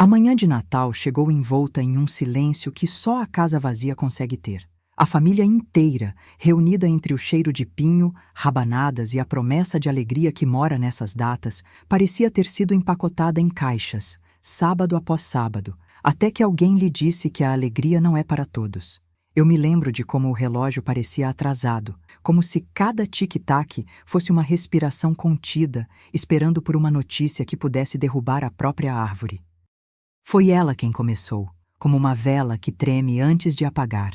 A manhã de Natal chegou envolta em um silêncio que só a casa vazia consegue ter. A família inteira, reunida entre o cheiro de pinho, rabanadas e a promessa de alegria que mora nessas datas, parecia ter sido empacotada em caixas, sábado após sábado, até que alguém lhe disse que a alegria não é para todos. Eu me lembro de como o relógio parecia atrasado, como se cada tic-tac fosse uma respiração contida, esperando por uma notícia que pudesse derrubar a própria árvore. Foi ela quem começou, como uma vela que treme antes de apagar.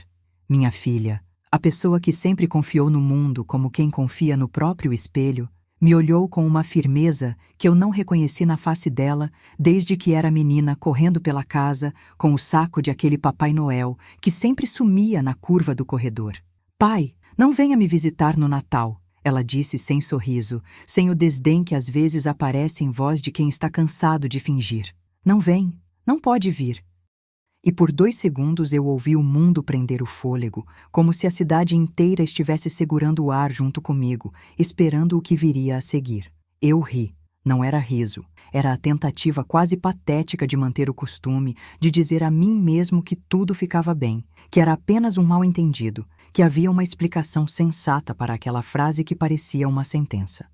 Minha filha, a pessoa que sempre confiou no mundo como quem confia no próprio espelho, me olhou com uma firmeza que eu não reconheci na face dela desde que era menina correndo pela casa com o saco de aquele Papai Noel que sempre sumia na curva do corredor. Pai, não venha me visitar no Natal, ela disse sem sorriso, sem o desdém que às vezes aparece em voz de quem está cansado de fingir. Não vem, não pode vir. E por 2 segundos eu ouvi o mundo prender o fôlego, como se a cidade inteira estivesse segurando o ar junto comigo, esperando o que viria a seguir. Eu ri. Não era riso. Era a tentativa quase patética de manter o costume, de dizer a mim mesmo que tudo ficava bem, que era apenas um mal-entendido, que havia uma explicação sensata para aquela frase que parecia uma sentença.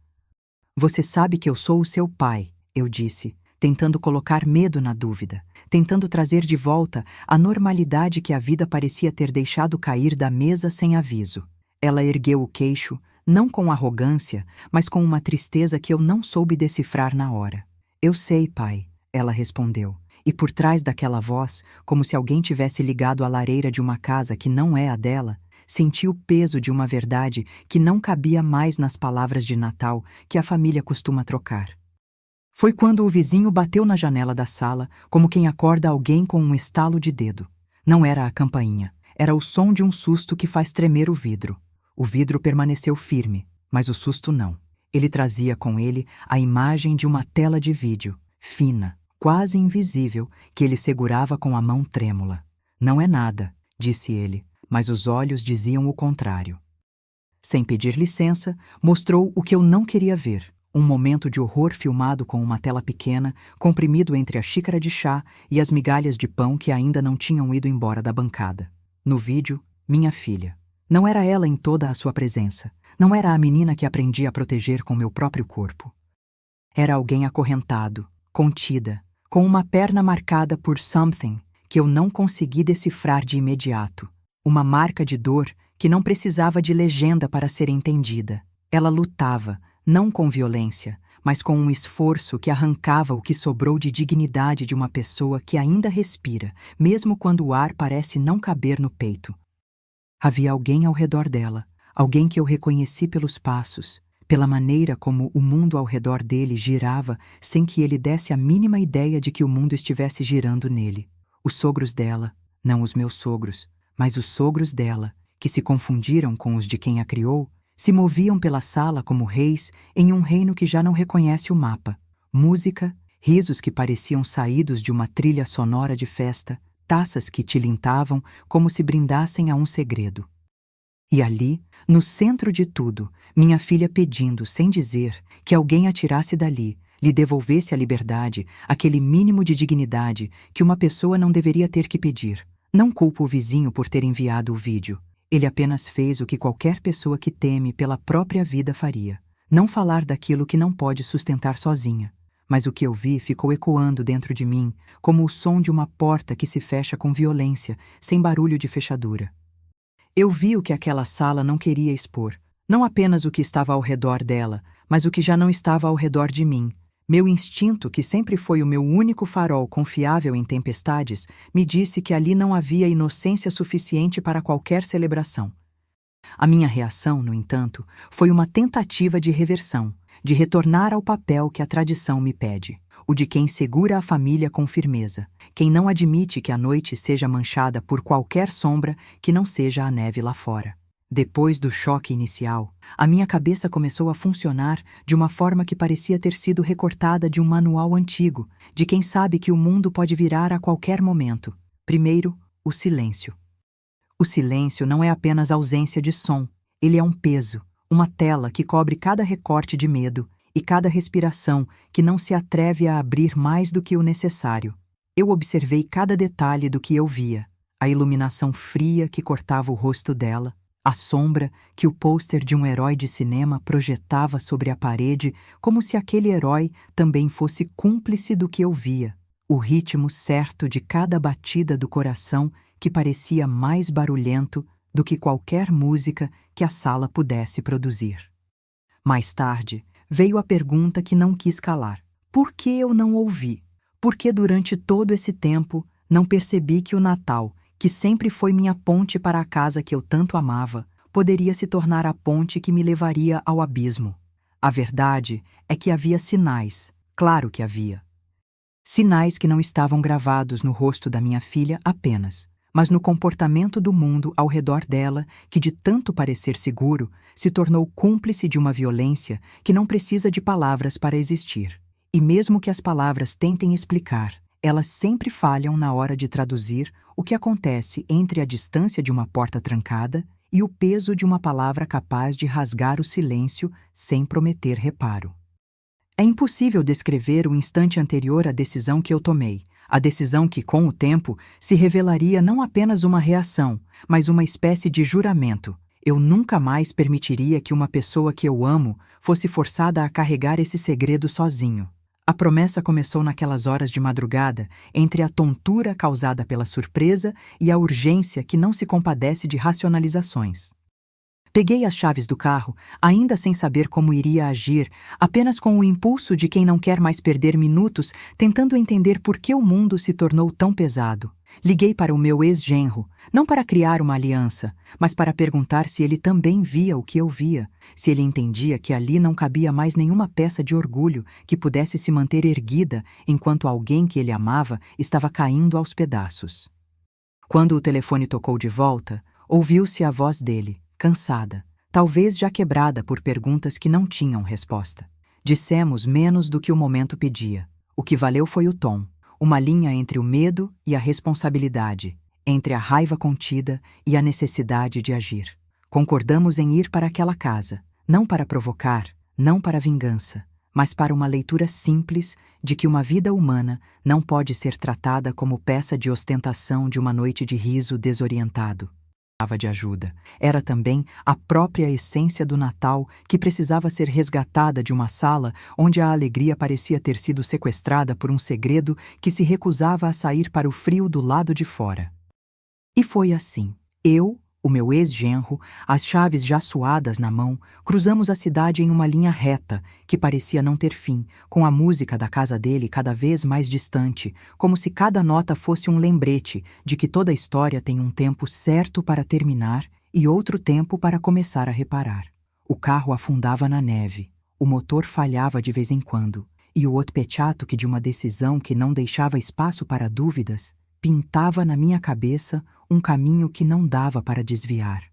Você sabe que eu sou o seu pai, eu disse, tentando colocar medo na dúvida, tentando trazer de volta a normalidade que a vida parecia ter deixado cair da mesa sem aviso. Ela ergueu o queixo, não com arrogância, mas com uma tristeza que eu não soube decifrar na hora. Eu sei, pai, ela respondeu, e por trás daquela voz, como se alguém tivesse ligado a lareira de uma casa que não é a dela, senti o peso de uma verdade que não cabia mais nas palavras de Natal que a família costuma trocar. Foi quando o vizinho bateu na janela da sala, como quem acorda alguém com um estalo de dedo. Não era a campainha, era o som de um susto que faz tremer o vidro. O vidro permaneceu firme, mas o susto não. Ele trazia com ele a imagem de uma tela de vídeo, fina, quase invisível, que ele segurava com a mão trêmula. Não é nada, disse ele, mas os olhos diziam o contrário. Sem pedir licença, mostrou o que eu não queria ver. Um momento de horror filmado com uma tela pequena, comprimido entre a xícara de chá e as migalhas de pão que ainda não tinham ido embora da bancada. No vídeo, minha filha. Não era ela em toda a sua presença. Não era a menina que aprendi a proteger com meu próprio corpo. Era alguém acorrentado, contida, com uma perna marcada por something que eu não consegui decifrar de imediato. Uma marca de dor que não precisava de legenda para ser entendida. Ela lutava, não com violência, mas com um esforço que arrancava o que sobrou de dignidade de uma pessoa que ainda respira, mesmo quando o ar parece não caber no peito. Havia alguém ao redor dela, alguém que eu reconheci pelos passos, pela maneira como o mundo ao redor dele girava sem que ele desse a mínima ideia de que o mundo estivesse girando nele. Os sogros dela, não os meus sogros, mas os sogros dela, que se confundiram com os de quem a criou, se moviam pela sala como reis em um reino que já não reconhece o mapa. Música, risos que pareciam saídos de uma trilha sonora de festa, taças que tilintavam como se brindassem a um segredo. E ali, no centro de tudo, minha filha pedindo, sem dizer, que alguém a tirasse dali, lhe devolvesse a liberdade, aquele mínimo de dignidade que uma pessoa não deveria ter que pedir. Não culpo o vizinho por ter enviado o vídeo. Ele apenas fez o que qualquer pessoa que teme pela própria vida faria. Não falar daquilo que não pode sustentar sozinha. Mas o que eu vi ficou ecoando dentro de mim, como o som de uma porta que se fecha com violência, sem barulho de fechadura. Eu vi o que aquela sala não queria expor. Não apenas o que estava ao redor dela, mas o que já não estava ao redor de mim. Meu instinto, que sempre foi o meu único farol confiável em tempestades, me disse que ali não havia inocência suficiente para qualquer celebração. A minha reação, no entanto, foi uma tentativa de reversão, de retornar ao papel que a tradição me pede, o de quem segura a família com firmeza, quem não admite que a noite seja manchada por qualquer sombra que não seja a neve lá fora. Depois do choque inicial, a minha cabeça começou a funcionar de uma forma que parecia ter sido recortada de um manual antigo, de quem sabe que o mundo pode virar a qualquer momento. Primeiro, o silêncio. O silêncio não é apenas ausência de som, ele é um peso, uma tela que cobre cada recorte de medo e cada respiração que não se atreve a abrir mais do que o necessário. Eu observei cada detalhe do que eu via: a iluminação fria que cortava o rosto dela, a sombra que o pôster de um herói de cinema projetava sobre a parede, como se aquele herói também fosse cúmplice do que eu via, o ritmo certo de cada batida do coração que parecia mais barulhento do que qualquer música que a sala pudesse produzir. Mais tarde, veio a pergunta que não quis calar: por que eu não ouvi? Por que durante todo esse tempo não percebi que o Natal, que sempre foi minha ponte para a casa que eu tanto amava, poderia se tornar a ponte que me levaria ao abismo? A verdade é que havia sinais, claro que havia. Sinais que não estavam gravados no rosto da minha filha apenas, mas no comportamento do mundo ao redor dela, que de tanto parecer seguro, se tornou cúmplice de uma violência que não precisa de palavras para existir. E mesmo que as palavras tentem explicar, elas sempre falham na hora de traduzir o que acontece entre a distância de uma porta trancada e o peso de uma palavra capaz de rasgar o silêncio sem prometer reparo. É impossível descrever o instante anterior à decisão que eu tomei, a decisão que, com o tempo, se revelaria não apenas uma reação, mas uma espécie de juramento. Eu nunca mais permitiria que uma pessoa que eu amo fosse forçada a carregar esse segredo sozinho. A promessa começou naquelas horas de madrugada, entre a tontura causada pela surpresa e a urgência que não se compadece de racionalizações. Peguei as chaves do carro, ainda sem saber como iria agir, apenas com o impulso de quem não quer mais perder minutos tentando entender por que o mundo se tornou tão pesado. Liguei para o meu ex-genro, não para criar uma aliança, mas para perguntar se ele também via o que eu via, se ele entendia que ali não cabia mais nenhuma peça de orgulho que pudesse se manter erguida enquanto alguém que ele amava estava caindo aos pedaços. Quando o telefone tocou de volta, ouviu-se a voz dele, cansada, talvez já quebrada por perguntas que não tinham resposta. Dissemos menos do que o momento pedia. O que valeu foi o tom, uma linha entre o medo e a responsabilidade, entre a raiva contida e a necessidade de agir. Concordamos em ir para aquela casa, não para provocar, não para vingança, mas para uma leitura simples de que uma vida humana não pode ser tratada como peça de ostentação de uma noite de riso desorientado. De ajuda. Era também a própria essência do Natal que precisava ser resgatada de uma sala onde a alegria parecia ter sido sequestrada por um segredo que se recusava a sair para o frio do lado de fora. E foi assim. Eu, o meu ex-genro, as chaves já suadas na mão, cruzamos a cidade em uma linha reta, que parecia não ter fim, com a música da casa dele cada vez mais distante, como se cada nota fosse um lembrete de que toda história tem um tempo certo para terminar e outro tempo para começar a reparar. O carro afundava na neve, o motor falhava de vez em quando, e o otpeciato de uma decisão que não deixava espaço para dúvidas pintava na minha cabeça um caminho que não dava para desviar.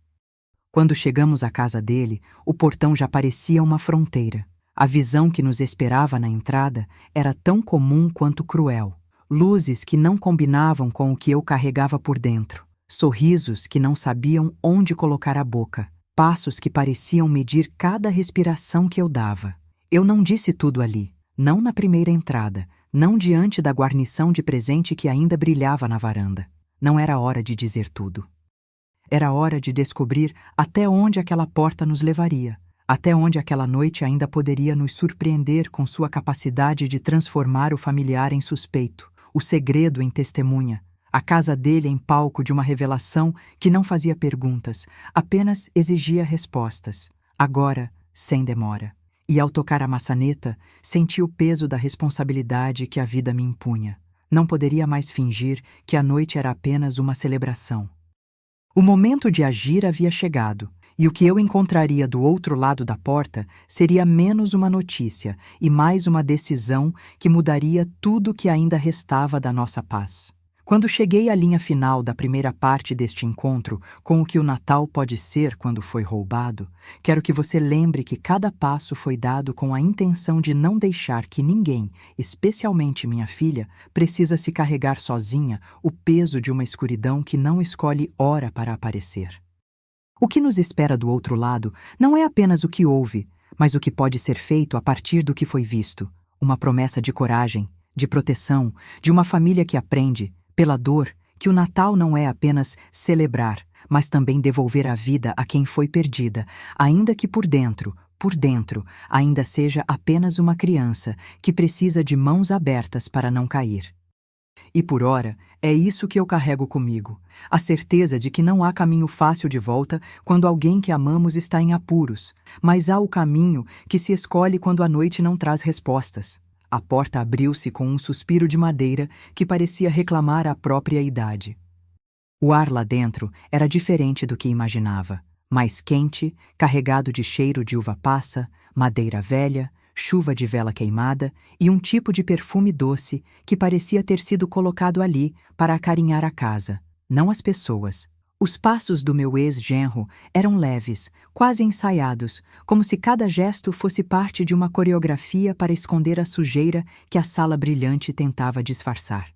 Quando chegamos à casa dele, o portão já parecia uma fronteira. A visão que nos esperava na entrada era tão comum quanto cruel. Luzes que não combinavam com o que eu carregava por dentro. Sorrisos que não sabiam onde colocar a boca. Passos que pareciam medir cada respiração que eu dava. Eu não disse tudo ali, não na primeira entrada, não diante da guarnição de presente que ainda brilhava na varanda. Não era hora de dizer tudo. Era hora de descobrir até onde aquela porta nos levaria, até onde aquela noite ainda poderia nos surpreender com sua capacidade de transformar o familiar em suspeito, o segredo em testemunha, a casa dele em palco de uma revelação que não fazia perguntas, apenas exigia respostas, agora sem demora. E ao tocar a maçaneta, senti o peso da responsabilidade que a vida me impunha. Não poderia mais fingir que a noite era apenas uma celebração. O momento de agir havia chegado, e o que eu encontraria do outro lado da porta seria menos uma notícia e mais uma decisão que mudaria tudo que ainda restava da nossa paz. Quando cheguei à linha final da primeira parte deste encontro, com o que o Natal pode ser quando foi roubado, quero que você lembre que cada passo foi dado com a intenção de não deixar que ninguém, especialmente minha filha, precisa se carregar sozinha o peso de uma escuridão que não escolhe hora para aparecer. O que nos espera do outro lado não é apenas o que houve, mas o que pode ser feito a partir do que foi visto, uma promessa de coragem, de proteção, de uma família que aprende, pela dor, que o Natal não é apenas celebrar, mas também devolver a vida a quem foi perdida, ainda que por dentro, ainda seja apenas uma criança que precisa de mãos abertas para não cair. E por ora, é isso que eu carrego comigo, a certeza de que não há caminho fácil de volta quando alguém que amamos está em apuros, mas há o caminho que se escolhe quando a noite não traz respostas. A porta abriu-se com um suspiro de madeira que parecia reclamar a própria idade. O ar lá dentro era diferente do que imaginava, mais quente, carregado de cheiro de uva passa, madeira velha, chuva de vela queimada e um tipo de perfume doce que parecia ter sido colocado ali para acarinhar a casa, não as pessoas. Os passos do meu ex-genro eram leves, quase ensaiados, como se cada gesto fosse parte de uma coreografia para esconder a sujeira que a sala brilhante tentava disfarçar.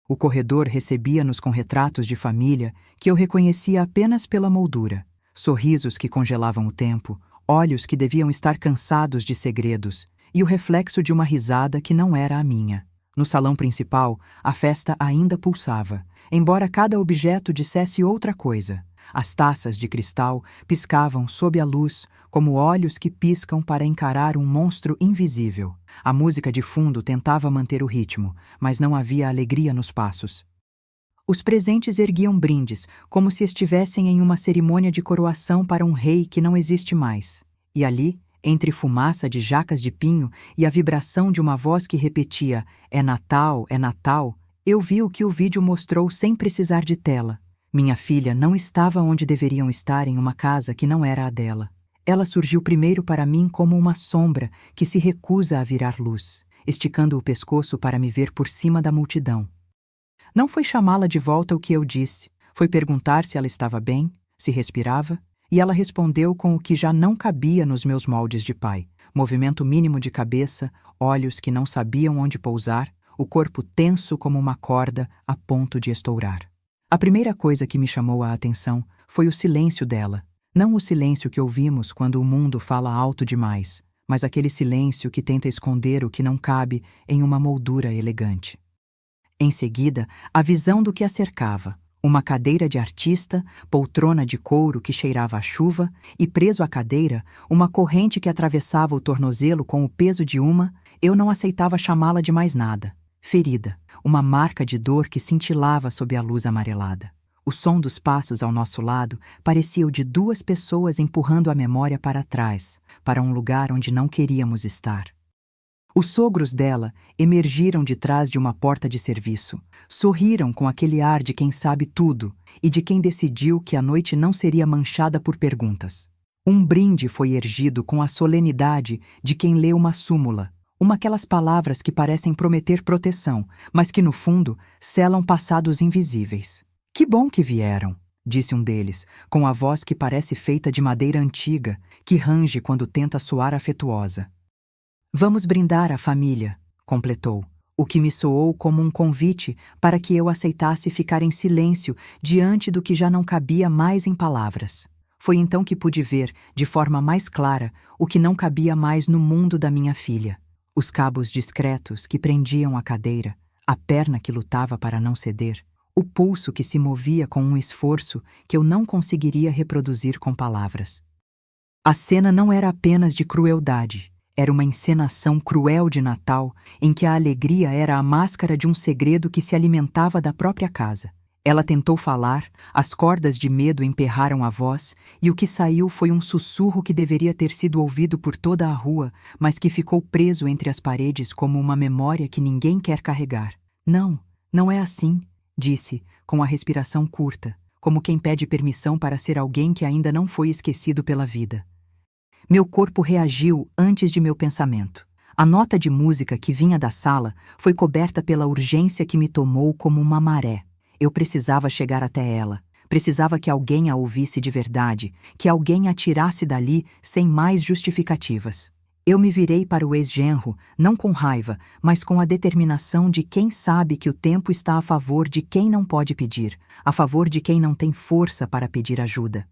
O corredor recebia-nos com retratos de família que eu reconhecia apenas pela moldura, sorrisos que congelavam o tempo, olhos que deviam estar cansados de segredos e o reflexo de uma risada que não era a minha. No salão principal, a festa ainda pulsava, embora cada objeto dissesse outra coisa. As taças de cristal piscavam sob a luz, como olhos que piscam para encarar um monstro invisível. A música de fundo tentava manter o ritmo, mas não havia alegria nos passos. Os presentes erguiam brindes, como se estivessem em uma cerimônia de coroação para um rei que não existe mais. E ali, entre fumaça de jacas de pinho e a vibração de uma voz que repetia é Natal, eu vi o que o vídeo mostrou sem precisar de tela. Minha filha não estava onde deveriam estar em uma casa que não era a dela. Ela surgiu primeiro para mim como uma sombra que se recusa a virar luz, esticando o pescoço para me ver por cima da multidão. Não foi chamá-la de volta o que eu disse, foi perguntar se ela estava bem, se respirava, e ela respondeu com o que já não cabia nos meus moldes de pai. Movimento mínimo de cabeça, olhos que não sabiam onde pousar, o corpo tenso como uma corda a ponto de estourar. A primeira coisa que me chamou a atenção foi o silêncio dela. Não o silêncio que ouvimos quando o mundo fala alto demais, mas aquele silêncio que tenta esconder o que não cabe em uma moldura elegante. Em seguida, a visão do que a cercava. Uma cadeira de artista, poltrona de couro que cheirava a chuva e, preso à cadeira, uma corrente que atravessava o tornozelo com o peso de eu não aceitava chamá-la de mais nada. Ferida, uma marca de dor que cintilava sob a luz amarelada. O som dos passos ao nosso lado parecia o de duas pessoas empurrando a memória para trás, para um lugar onde não queríamos estar. Os sogros dela emergiram de trás de uma porta de serviço, sorriram com aquele ar de quem sabe tudo e de quem decidiu que a noite não seria manchada por perguntas. Um brinde foi erguido com a solenidade de quem lê uma súmula, aquelas palavras que parecem prometer proteção, mas que no fundo selam passados invisíveis. Que bom que vieram, disse um deles, com a voz que parece feita de madeira antiga, que range quando tenta soar afetuosa. Vamos brindar a família, completou, o que me soou como um convite para que eu aceitasse ficar em silêncio diante do que já não cabia mais em palavras. Foi então que pude ver, de forma mais clara, o que não cabia mais no mundo da minha filha. Os cabos discretos que prendiam a cadeira, a perna que lutava para não ceder, o pulso que se movia com um esforço que eu não conseguiria reproduzir com palavras. A cena não era apenas de crueldade. Era uma encenação cruel de Natal, em que a alegria era a máscara de um segredo que se alimentava da própria casa. Ela tentou falar, as cordas de medo emperraram a voz, e o que saiu foi um sussurro que deveria ter sido ouvido por toda a rua, mas que ficou preso entre as paredes como uma memória que ninguém quer carregar. Não, não é assim, disse, com a respiração curta, como quem pede permissão para ser alguém que ainda não foi esquecido pela vida. Meu corpo reagiu antes de meu pensamento. A nota de música que vinha da sala foi coberta pela urgência que me tomou como uma maré. Eu precisava chegar até ela. Precisava que alguém a ouvisse de verdade, que alguém a tirasse dali sem mais justificativas. Eu me virei para o ex-genro, não com raiva, mas com a determinação de quem sabe que o tempo está a favor de quem não pode pedir, a favor de quem não tem força para pedir ajuda.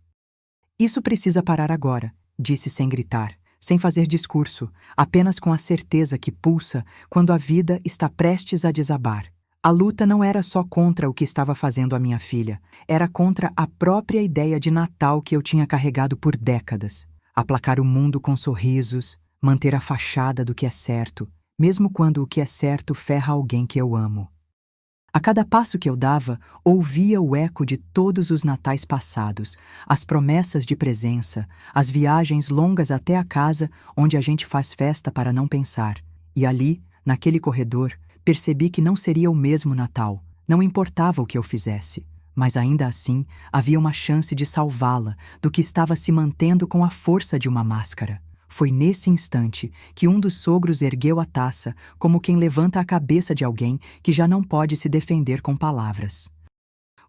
Isso precisa parar agora, disse sem gritar, sem fazer discurso, apenas com a certeza que pulsa quando a vida está prestes a desabar. A luta não era só contra o que estava fazendo a minha filha, era contra a própria ideia de Natal que eu tinha carregado por décadas. Aplacar o mundo com sorrisos, manter a fachada do que é certo, mesmo quando o que é certo ferra alguém que eu amo. A cada passo que eu dava, ouvia o eco de todos os natais passados, as promessas de presença, as viagens longas até a casa onde a gente faz festa para não pensar. E ali, naquele corredor, percebi que não seria o mesmo Natal, não importava o que eu fizesse. Mas ainda assim, havia uma chance de salvá-la do que estava se mantendo com a força de uma máscara. Foi nesse instante que um dos sogros ergueu a taça, como quem levanta a cabeça de alguém que já não pode se defender com palavras.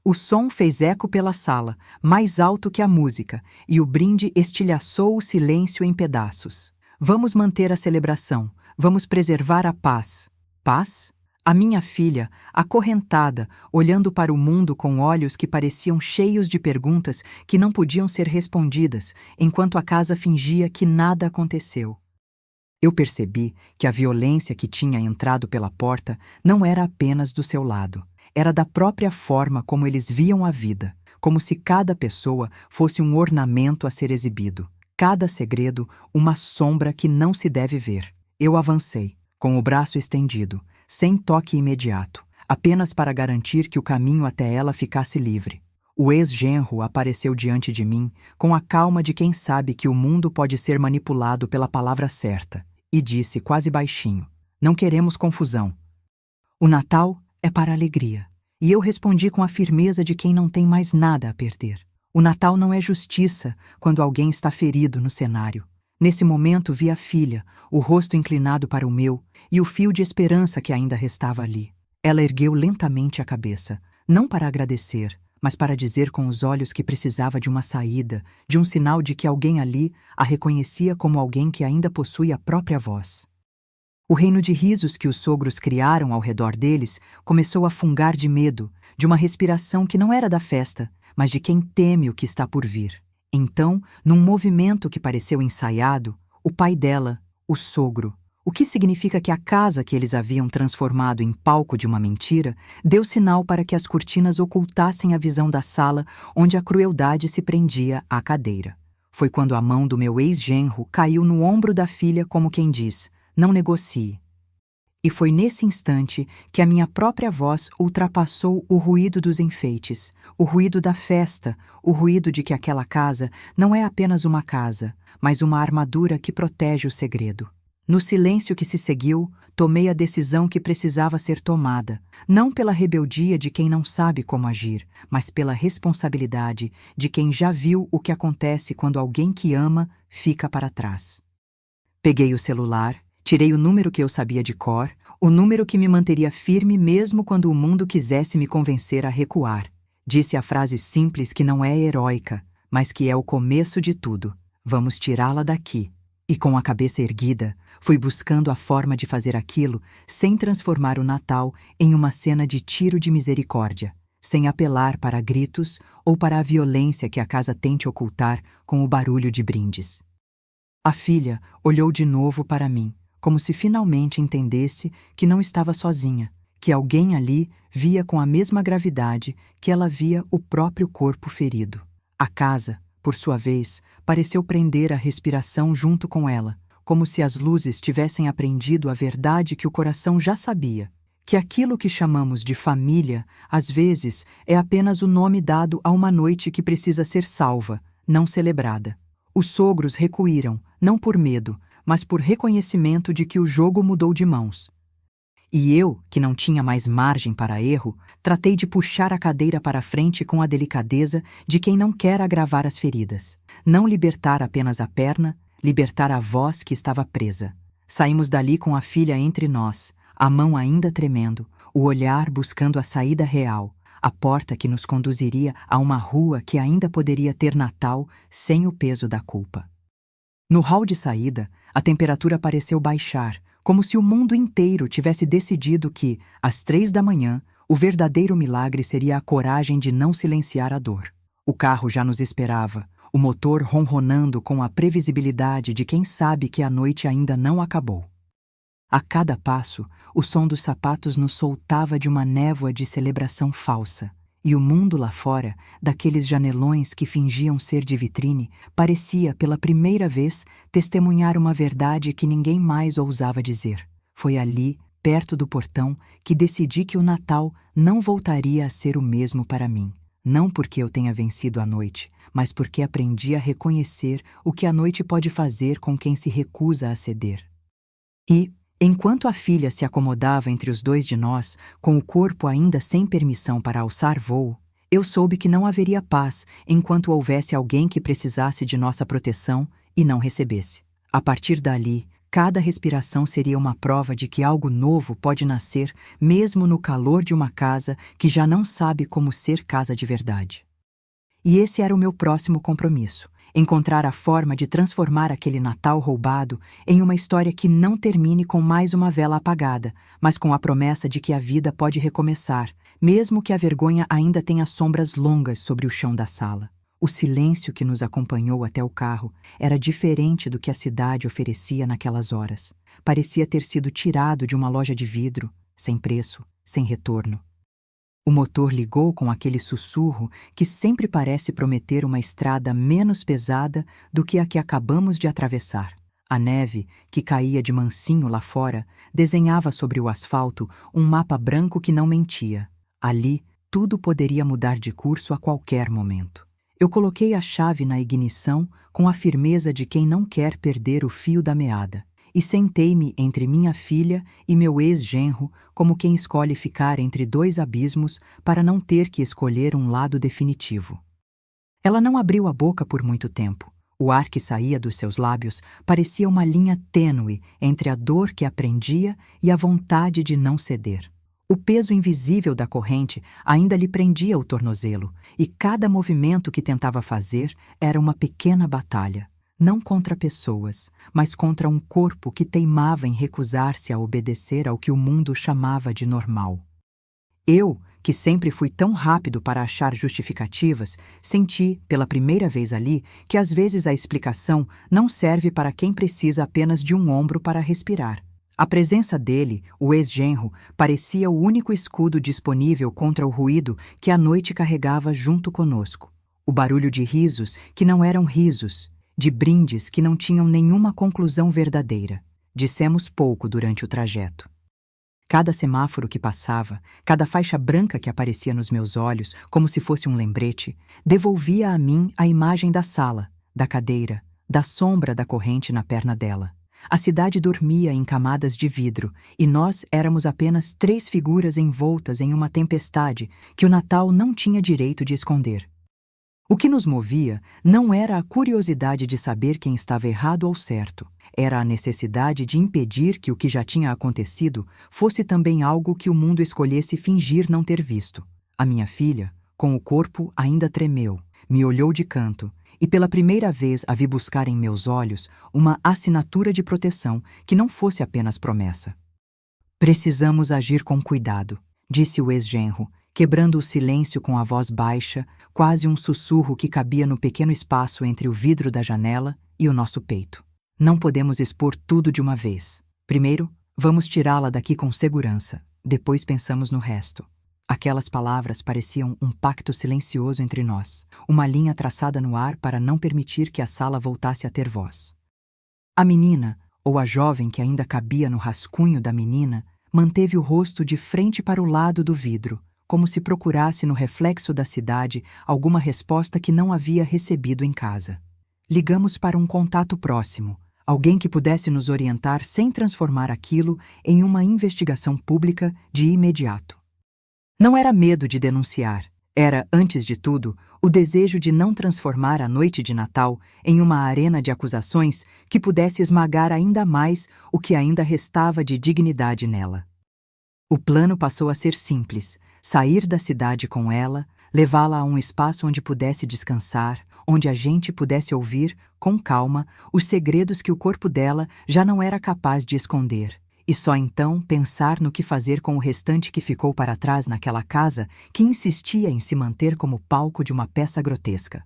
O som fez eco pela sala, mais alto que a música, e o brinde estilhaçou o silêncio em pedaços. Vamos manter a celebração, vamos preservar a paz. Paz? A minha filha, acorrentada, olhando para o mundo com olhos que pareciam cheios de perguntas que não podiam ser respondidas, enquanto a casa fingia que nada aconteceu. Eu percebi que a violência que tinha entrado pela porta não era apenas do seu lado, era da própria forma como eles viam a vida, como se cada pessoa fosse um ornamento a ser exibido, cada segredo uma sombra que não se deve ver. Eu avancei, com o braço estendido, sem toque imediato, apenas para garantir que o caminho até ela ficasse livre. O ex-genro apareceu diante de mim com a calma de quem sabe que o mundo pode ser manipulado pela palavra certa, e disse quase baixinho: "Não queremos confusão. O Natal é para a alegria." E eu respondi com a firmeza de quem não tem mais nada a perder. O Natal não é justiça quando alguém está ferido no cenário. Nesse momento vi a filha, o rosto inclinado para o meu, e o fio de esperança que ainda restava ali. Ela ergueu lentamente a cabeça, não para agradecer, mas para dizer com os olhos que precisava de uma saída, de um sinal de que alguém ali a reconhecia como alguém que ainda possui a própria voz. O reino de risos que os sogros criaram ao redor deles começou a fungar de medo, de uma respiração que não era da festa, mas de quem teme o que está por vir. Então, num movimento que pareceu ensaiado, o pai dela, o sogro, o que significa que a casa que eles haviam transformado em palco de uma mentira, deu sinal para que as cortinas ocultassem a visão da sala onde a crueldade se prendia à cadeira. Foi quando a mão do meu ex-genro caiu no ombro da filha como quem diz: "Não negocie." E foi nesse instante que a minha própria voz ultrapassou o ruído dos enfeites, o ruído da festa, o ruído de que aquela casa não é apenas uma casa, mas uma armadura que protege o segredo. No silêncio que se seguiu, tomei a decisão que precisava ser tomada, não pela rebeldia de quem não sabe como agir, mas pela responsabilidade de quem já viu o que acontece quando alguém que ama fica para trás. Peguei o celular, tirei o número que eu sabia de cor, o número que me manteria firme mesmo quando o mundo quisesse me convencer a recuar. Disse a frase simples que não é heróica, mas que é o começo de tudo: "Vamos tirá-la daqui." E com a cabeça erguida, fui buscando a forma de fazer aquilo sem transformar o Natal em uma cena de tiro de misericórdia, sem apelar para gritos ou para a violência que a casa tente ocultar com o barulho de brindes. A filha olhou de novo para mim, como se finalmente entendesse que não estava sozinha, que alguém ali via com a mesma gravidade que ela via o próprio corpo ferido. A casa, por sua vez, pareceu prender a respiração junto com ela, como se as luzes tivessem aprendido a verdade que o coração já sabia, que aquilo que chamamos de família, às vezes, é apenas o nome dado a uma noite que precisa ser salva, não celebrada. Os sogros recuíram, não por medo, mas por reconhecimento de que o jogo mudou de mãos. E eu, que não tinha mais margem para erro, tratei de puxar a cadeira para frente com a delicadeza de quem não quer agravar as feridas. Não libertar apenas a perna, libertar a voz que estava presa. Saímos dali com a filha entre nós, a mão ainda tremendo, o olhar buscando a saída real, a porta que nos conduziria a uma rua que ainda poderia ter Natal sem o peso da culpa. No hall de saída, a temperatura pareceu baixar, como se o mundo inteiro tivesse decidido que, às 3 da manhã, o verdadeiro milagre seria a coragem de não silenciar a dor. O carro já nos esperava, o motor ronronando com a previsibilidade de quem sabe que a noite ainda não acabou. A cada passo, o som dos sapatos nos soltava de uma névoa de celebração falsa, e o mundo lá fora, daqueles janelões que fingiam ser de vitrine, parecia, pela primeira vez, testemunhar uma verdade que ninguém mais ousava dizer. Foi ali, perto do portão, que decidi que o Natal não voltaria a ser o mesmo para mim. Não porque eu tenha vencido a noite, mas porque aprendi a reconhecer o que a noite pode fazer com quem se recusa a ceder. E, enquanto a filha se acomodava entre os dois de nós, com o corpo ainda sem permissão para alçar voo, eu soube que não haveria paz enquanto houvesse alguém que precisasse de nossa proteção e não recebesse. A partir dali, cada respiração seria uma prova de que algo novo pode nascer mesmo no calor de uma casa que já não sabe como ser casa de verdade. E esse era o meu próximo compromisso. Encontrar a forma de transformar aquele Natal roubado em uma história que não termine com mais uma vela apagada, mas com a promessa de que a vida pode recomeçar, mesmo que a vergonha ainda tenha sombras longas sobre o chão da sala. O silêncio que nos acompanhou até o carro era diferente do que a cidade oferecia naquelas horas. Parecia ter sido tirado de uma loja de vidro, sem preço, sem retorno. O motor ligou com aquele sussurro que sempre parece prometer uma estrada menos pesada do que a que acabamos de atravessar. A neve, que caía de mansinho lá fora, desenhava sobre o asfalto um mapa branco que não mentia. Ali, tudo poderia mudar de curso a qualquer momento. Eu coloquei a chave na ignição com a firmeza de quem não quer perder o fio da meada. E sentei-me entre minha filha e meu ex-genro como quem escolhe ficar entre dois abismos para não ter que escolher um lado definitivo. Ela não abriu a boca por muito tempo. O ar que saía dos seus lábios parecia uma linha tênue entre a dor que aprendia e a vontade de não ceder. O peso invisível da corrente ainda lhe prendia o tornozelo, e cada movimento que tentava fazer era uma pequena batalha. Não contra pessoas, mas contra um corpo que teimava em recusar-se a obedecer ao que o mundo chamava de normal. Eu, que sempre fui tão rápido para achar justificativas, senti, pela primeira vez ali, que às vezes a explicação não serve para quem precisa apenas de um ombro para respirar. A presença dele, o ex-genro, parecia o único escudo disponível contra o ruído que a noite carregava junto conosco. O barulho de risos que não eram risos, de brindes que não tinham nenhuma conclusão verdadeira. Dissemos pouco durante o trajeto. Cada semáforo que passava, cada faixa branca que aparecia nos meus olhos, como se fosse um lembrete, devolvia a mim a imagem da sala, da cadeira, da sombra da corrente na perna dela. A cidade dormia em camadas de vidro, e nós éramos apenas 3 figuras envoltas em uma tempestade que o Natal não tinha direito de esconder. O que nos movia não era a curiosidade de saber quem estava errado ou certo, era a necessidade de impedir que o que já tinha acontecido fosse também algo que o mundo escolhesse fingir não ter visto. A minha filha, com o corpo ainda tremeu, me olhou de canto, e pela primeira vez a vi buscar em meus olhos uma assinatura de proteção que não fosse apenas promessa. Precisamos agir com cuidado, disse o ex-genro, quebrando o silêncio com a voz baixa, quase um sussurro que cabia no pequeno espaço entre o vidro da janela e o nosso peito. Não podemos expor tudo de uma vez. Primeiro, vamos tirá-la daqui com segurança. Depois pensamos no resto. Aquelas palavras pareciam um pacto silencioso entre nós, uma linha traçada no ar para não permitir que a sala voltasse a ter voz. A menina, ou a jovem que ainda cabia no rascunho da menina, manteve o rosto de frente para o lado do vidro, como se procurasse no reflexo da cidade alguma resposta que não havia recebido em casa. Ligamos para um contato próximo, alguém que pudesse nos orientar sem transformar aquilo em uma investigação pública de imediato. Não era medo de denunciar, era, antes de tudo, o desejo de não transformar a noite de Natal em uma arena de acusações que pudesse esmagar ainda mais o que ainda restava de dignidade nela. O plano passou a ser simples: sair da cidade com ela, levá-la a um espaço onde pudesse descansar, onde a gente pudesse ouvir, com calma, os segredos que o corpo dela já não era capaz de esconder, e só então pensar no que fazer com o restante que ficou para trás naquela casa que insistia em se manter como palco de uma peça grotesca.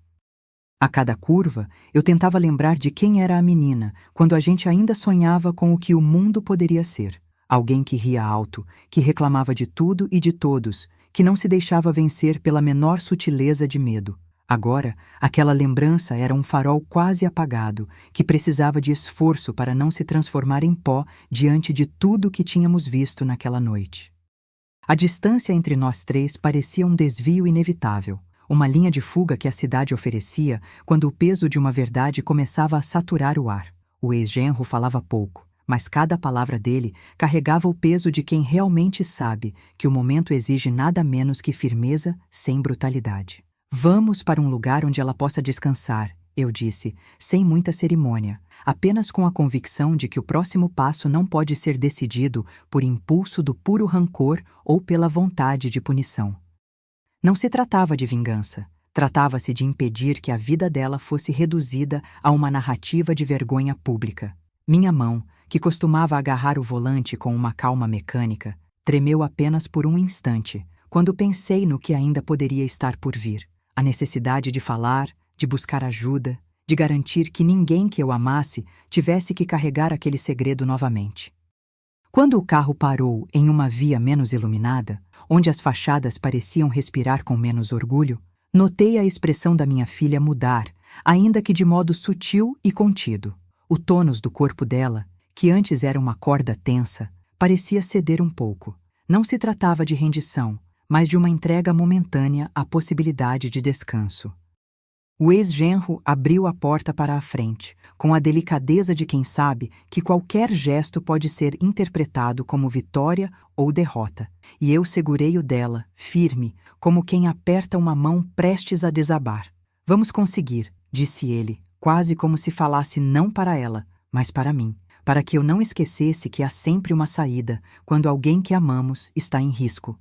A cada curva, eu tentava lembrar de quem era a menina, quando a gente ainda sonhava com o que o mundo poderia ser. Alguém que ria alto, que reclamava de tudo e de todos, que não se deixava vencer pela menor sutileza de medo. Agora, aquela lembrança era um farol quase apagado, que precisava de esforço para não se transformar em pó diante de tudo que tínhamos visto naquela noite. A distância entre nós três parecia um desvio inevitável, uma linha de fuga que a cidade oferecia quando o peso de uma verdade começava a saturar o ar. O ex-genro falava pouco, mas cada palavra dele carregava o peso de quem realmente sabe que o momento exige nada menos que firmeza sem brutalidade. Vamos para um lugar onde ela possa descansar, eu disse, sem muita cerimônia, apenas com a convicção de que o próximo passo não pode ser decidido por impulso do puro rancor ou pela vontade de punição. Não se tratava de vingança, tratava-se de impedir que a vida dela fosse reduzida a uma narrativa de vergonha pública. Minha mão, que costumava agarrar o volante com uma calma mecânica, tremeu apenas por um instante, quando pensei no que ainda poderia estar por vir. A necessidade de falar, de buscar ajuda, de garantir que ninguém que eu amasse tivesse que carregar aquele segredo novamente. Quando o carro parou em uma via menos iluminada, onde as fachadas pareciam respirar com menos orgulho, notei a expressão da minha filha mudar, ainda que de modo sutil e contido. O tônus do corpo dela, que antes era uma corda tensa, parecia ceder um pouco. Não se tratava de rendição, mas de uma entrega momentânea à possibilidade de descanso. O ex-genro abriu a porta para a frente, com a delicadeza de quem sabe que qualquer gesto pode ser interpretado como vitória ou derrota, e eu segurei o dela, firme, como quem aperta uma mão prestes a desabar. Vamos conseguir, disse ele, quase como se falasse não para ela, mas para mim, para que eu não esquecesse que há sempre uma saída quando alguém que amamos está em risco.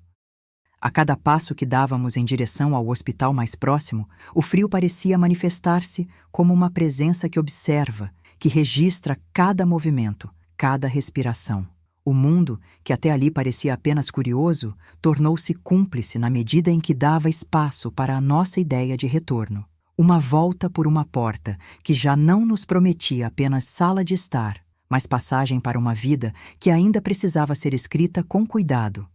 A cada passo que dávamos em direção ao hospital mais próximo, o frio parecia manifestar-se como uma presença que observa, que registra cada movimento, cada respiração. O mundo, que até ali parecia apenas curioso, tornou-se cúmplice na medida em que dava espaço para a nossa ideia de retorno. Uma volta por uma porta que já não nos prometia apenas sala de estar, mas passagem para uma vida que ainda precisava ser escrita com cuidado.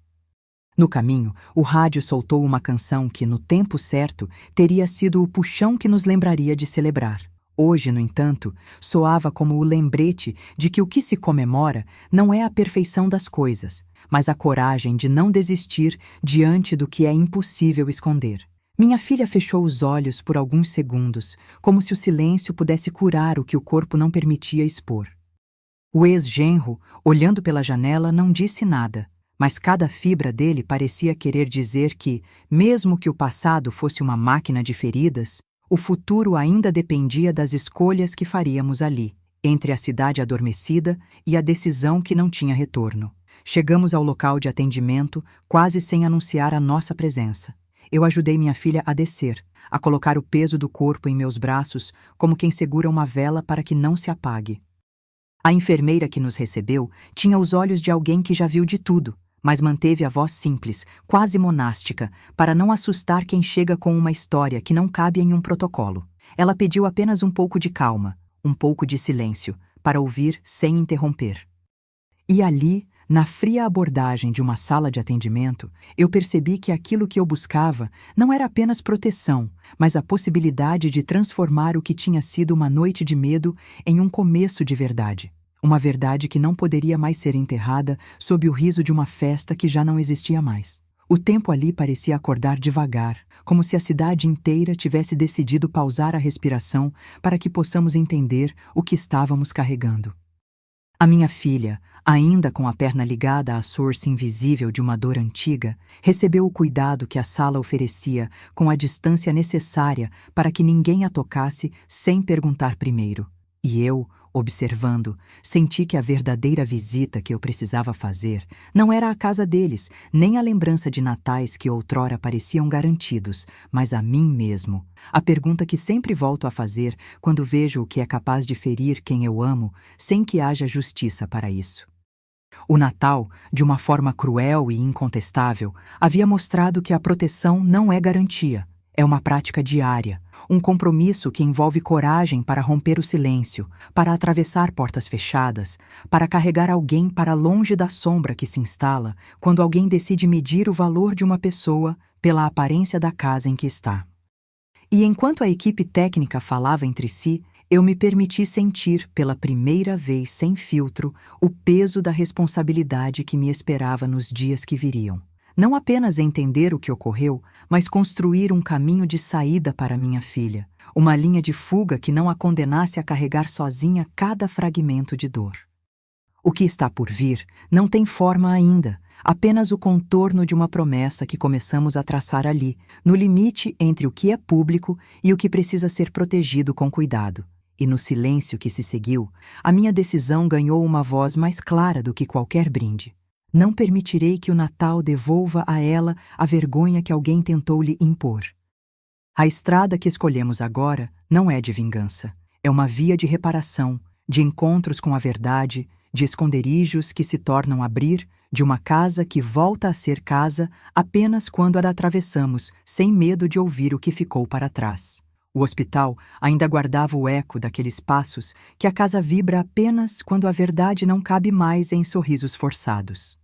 No caminho, o rádio soltou uma canção que, no tempo certo, teria sido o puxão que nos lembraria de celebrar. Hoje, no entanto, soava como o lembrete de que o que se comemora não é a perfeição das coisas, mas a coragem de não desistir diante do que é impossível esconder. Minha filha fechou os olhos por alguns segundos, como se o silêncio pudesse curar o que o corpo não permitia expor. O ex-genro, olhando pela janela, não disse nada, mas cada fibra dele parecia querer dizer que, mesmo que o passado fosse uma máquina de feridas, o futuro ainda dependia das escolhas que faríamos ali, entre a cidade adormecida e a decisão que não tinha retorno. Chegamos ao local de atendimento, quase sem anunciar a nossa presença. Eu ajudei minha filha a descer, a colocar o peso do corpo em meus braços, como quem segura uma vela para que não se apague. A enfermeira que nos recebeu tinha os olhos de alguém que já viu de tudo, mas manteve a voz simples, quase monástica, para não assustar quem chega com uma história que não cabe em um protocolo. Ela pediu apenas um pouco de calma, um pouco de silêncio, para ouvir sem interromper. E ali, na fria abordagem de uma sala de atendimento, eu percebi que aquilo que eu buscava não era apenas proteção, mas a possibilidade de transformar o que tinha sido uma noite de medo em um começo de verdade. Uma verdade que não poderia mais ser enterrada sob o riso de uma festa que já não existia mais. O tempo ali parecia acordar devagar, como se a cidade inteira tivesse decidido pausar a respiração para que possamos entender o que estávamos carregando. A minha filha, ainda com a perna ligada à source invisível de uma dor antiga, recebeu o cuidado que a sala oferecia com a distância necessária para que ninguém a tocasse sem perguntar primeiro. E eu, observando, senti que a verdadeira visita que eu precisava fazer não era a casa deles, nem a lembrança de natais que outrora pareciam garantidos, mas a mim mesmo. A pergunta que sempre volto a fazer quando vejo o que é capaz de ferir quem eu amo, sem que haja justiça para isso. O Natal, de uma forma cruel e incontestável, havia mostrado que a proteção não é garantia. É uma prática diária, Um compromisso que envolve coragem para romper o silêncio, para atravessar portas fechadas, para carregar alguém para longe da sombra que se instala quando alguém decide medir o valor de uma pessoa pela aparência da casa em que está. E enquanto a equipe técnica falava entre si, eu me permiti sentir, pela primeira vez sem filtro, o peso da responsabilidade que me esperava nos dias que viriam. Não apenas entender o que ocorreu, mas construir um caminho de saída para minha filha, uma linha de fuga que não a condenasse a carregar sozinha cada fragmento de dor. O que está por vir não tem forma ainda, apenas o contorno de uma promessa que começamos a traçar ali, no limite entre o que é público e o que precisa ser protegido com cuidado. E no silêncio que se seguiu, a minha decisão ganhou uma voz mais clara do que qualquer brinde. Não permitirei que o Natal devolva a ela a vergonha que alguém tentou lhe impor. A estrada que escolhemos agora não é de vingança. É uma via de reparação, de encontros com a verdade, de esconderijos que se tornam abrir, de uma casa que volta a ser casa apenas quando a atravessamos, sem medo de ouvir o que ficou para trás. O hospital ainda guardava o eco daqueles passos que a casa vibra apenas quando a verdade não cabe mais em sorrisos forçados.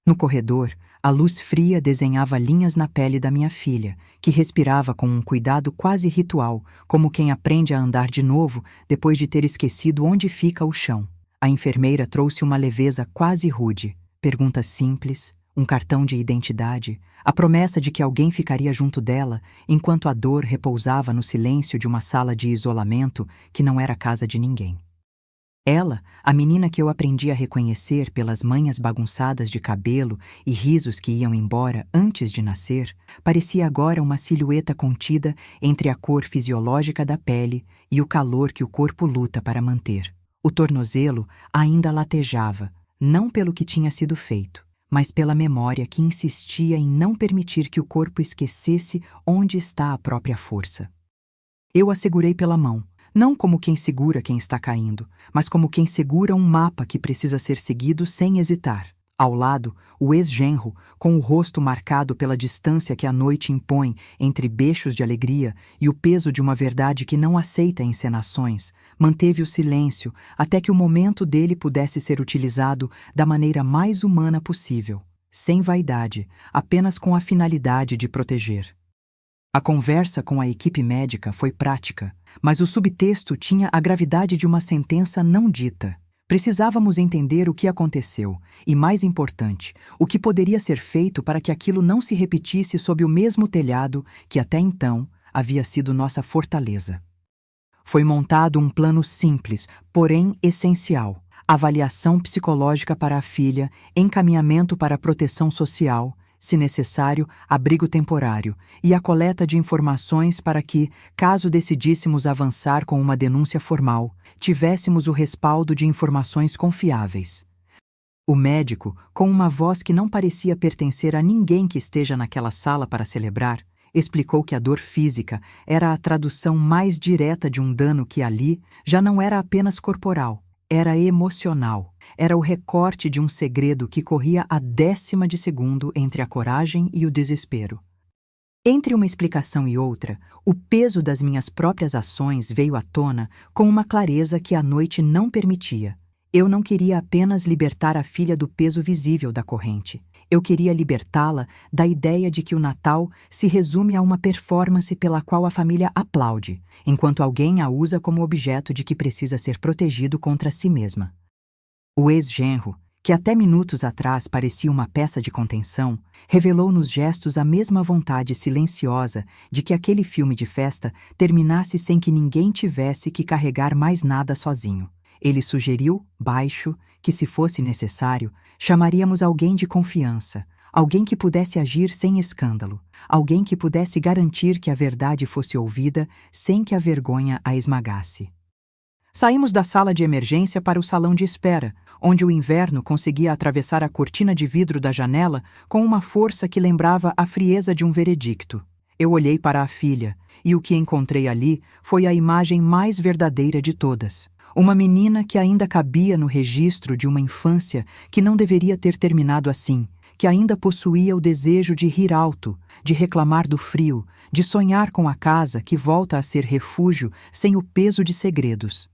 No corredor, a luz fria desenhava linhas na pele da minha filha, que respirava com um cuidado quase ritual, como quem aprende a andar de novo depois de ter esquecido onde fica o chão. A enfermeira trouxe uma leveza quase rude, perguntas simples, um cartão de identidade, a promessa de que alguém ficaria junto dela enquanto a dor repousava no silêncio de uma sala de isolamento que não era casa de ninguém. Ela, a menina que eu aprendi a reconhecer pelas manhas bagunçadas de cabelo e risos que iam embora antes de nascer, parecia agora uma silhueta contida entre a cor fisiológica da pele e o calor que o corpo luta para manter. O tornozelo ainda latejava, não pelo que tinha sido feito, mas pela memória que insistia em não permitir que o corpo esquecesse onde está a própria força. Eu a segurei pela mão, não como quem segura quem está caindo, mas como quem segura um mapa que precisa ser seguido sem hesitar. Ao lado, o ex-genro, com o rosto marcado pela distância que a noite impõe entre bechos de alegria e o peso de uma verdade que não aceita encenações, manteve o silêncio até que o momento dele pudesse ser utilizado da maneira mais humana possível, sem vaidade, apenas com a finalidade de proteger. A conversa com a equipe médica foi prática, mas o subtexto tinha a gravidade de uma sentença não dita. Precisávamos entender o que aconteceu e, mais importante, o que poderia ser feito para que aquilo não se repetisse sob o mesmo telhado que até então havia sido nossa fortaleza. Foi montado um plano simples, porém essencial: avaliação psicológica para a filha, encaminhamento para a proteção social, se necessário, abrigo temporário, e a coleta de informações para que, caso decidíssemos avançar com uma denúncia formal, tivéssemos o respaldo de informações confiáveis. O médico, com uma voz que não parecia pertencer a ninguém que esteja naquela sala para celebrar, explicou que a dor física era a tradução mais direta de um dano que ali já não era apenas corporal, era emocional. Era o recorte de um segredo que corria a décima de segundo entre a coragem e o desespero. Entre uma explicação e outra, o peso das minhas próprias ações veio à tona com uma clareza que a noite não permitia. Eu não queria apenas libertar a filha do peso visível da corrente. Eu queria libertá-la da ideia de que o Natal se resume a uma performance pela qual a família aplaude, enquanto alguém a usa como objeto de que precisa ser protegido contra si mesma. O ex-genro, que até minutos atrás parecia uma peça de contenção, revelou nos gestos a mesma vontade silenciosa de que aquele filme de festa terminasse sem que ninguém tivesse que carregar mais nada sozinho. Ele sugeriu, baixo, que se fosse necessário, chamaríamos alguém de confiança, alguém que pudesse agir sem escândalo, alguém que pudesse garantir que a verdade fosse ouvida sem que a vergonha a esmagasse. Saímos da sala de emergência para o salão de espera, onde o inverno conseguia atravessar a cortina de vidro da janela com uma força que lembrava a frieza de um veredicto. Eu olhei para a filha, e o que encontrei ali foi a imagem mais verdadeira de todas. Uma menina que ainda cabia no registro de uma infância que não deveria ter terminado assim, que ainda possuía o desejo de rir alto, de reclamar do frio, de sonhar com a casa que volta a ser refúgio sem o peso de segredos.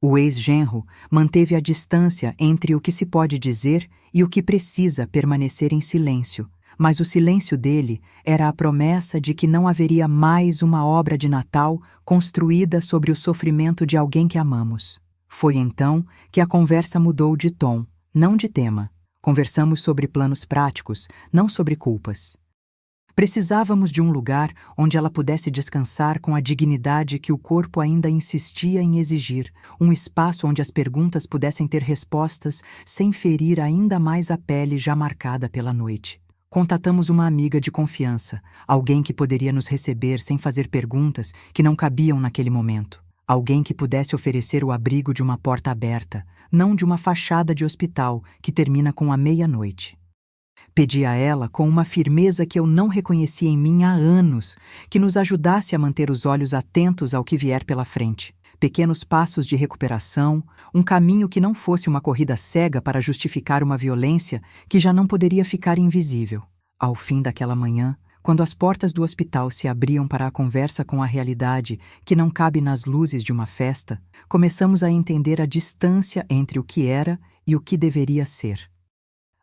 O ex-genro manteve a distância entre o que se pode dizer e o que precisa permanecer em silêncio, mas o silêncio dele era a promessa de que não haveria mais uma obra de Natal construída sobre o sofrimento de alguém que amamos. Foi então que a conversa mudou de tom, não de tema. Conversamos sobre planos práticos, não sobre culpas. Precisávamos de um lugar onde ela pudesse descansar com a dignidade que o corpo ainda insistia em exigir, um espaço onde as perguntas pudessem ter respostas sem ferir ainda mais a pele já marcada pela noite. Contatamos uma amiga de confiança, alguém que poderia nos receber sem fazer perguntas que não cabiam naquele momento. Alguém que pudesse oferecer o abrigo de uma porta aberta, não de uma fachada de hospital que termina com a meia-noite. Pedi a ela, com uma firmeza que eu não reconhecia em mim há anos, que nos ajudasse a manter os olhos atentos ao que vier pela frente. Pequenos passos de recuperação, um caminho que não fosse uma corrida cega para justificar uma violência que já não poderia ficar invisível. Ao fim daquela manhã, quando as portas do hospital se abriam para a conversa com a realidade que não cabe nas luzes de uma festa, começamos a entender a distância entre o que era e o que deveria ser.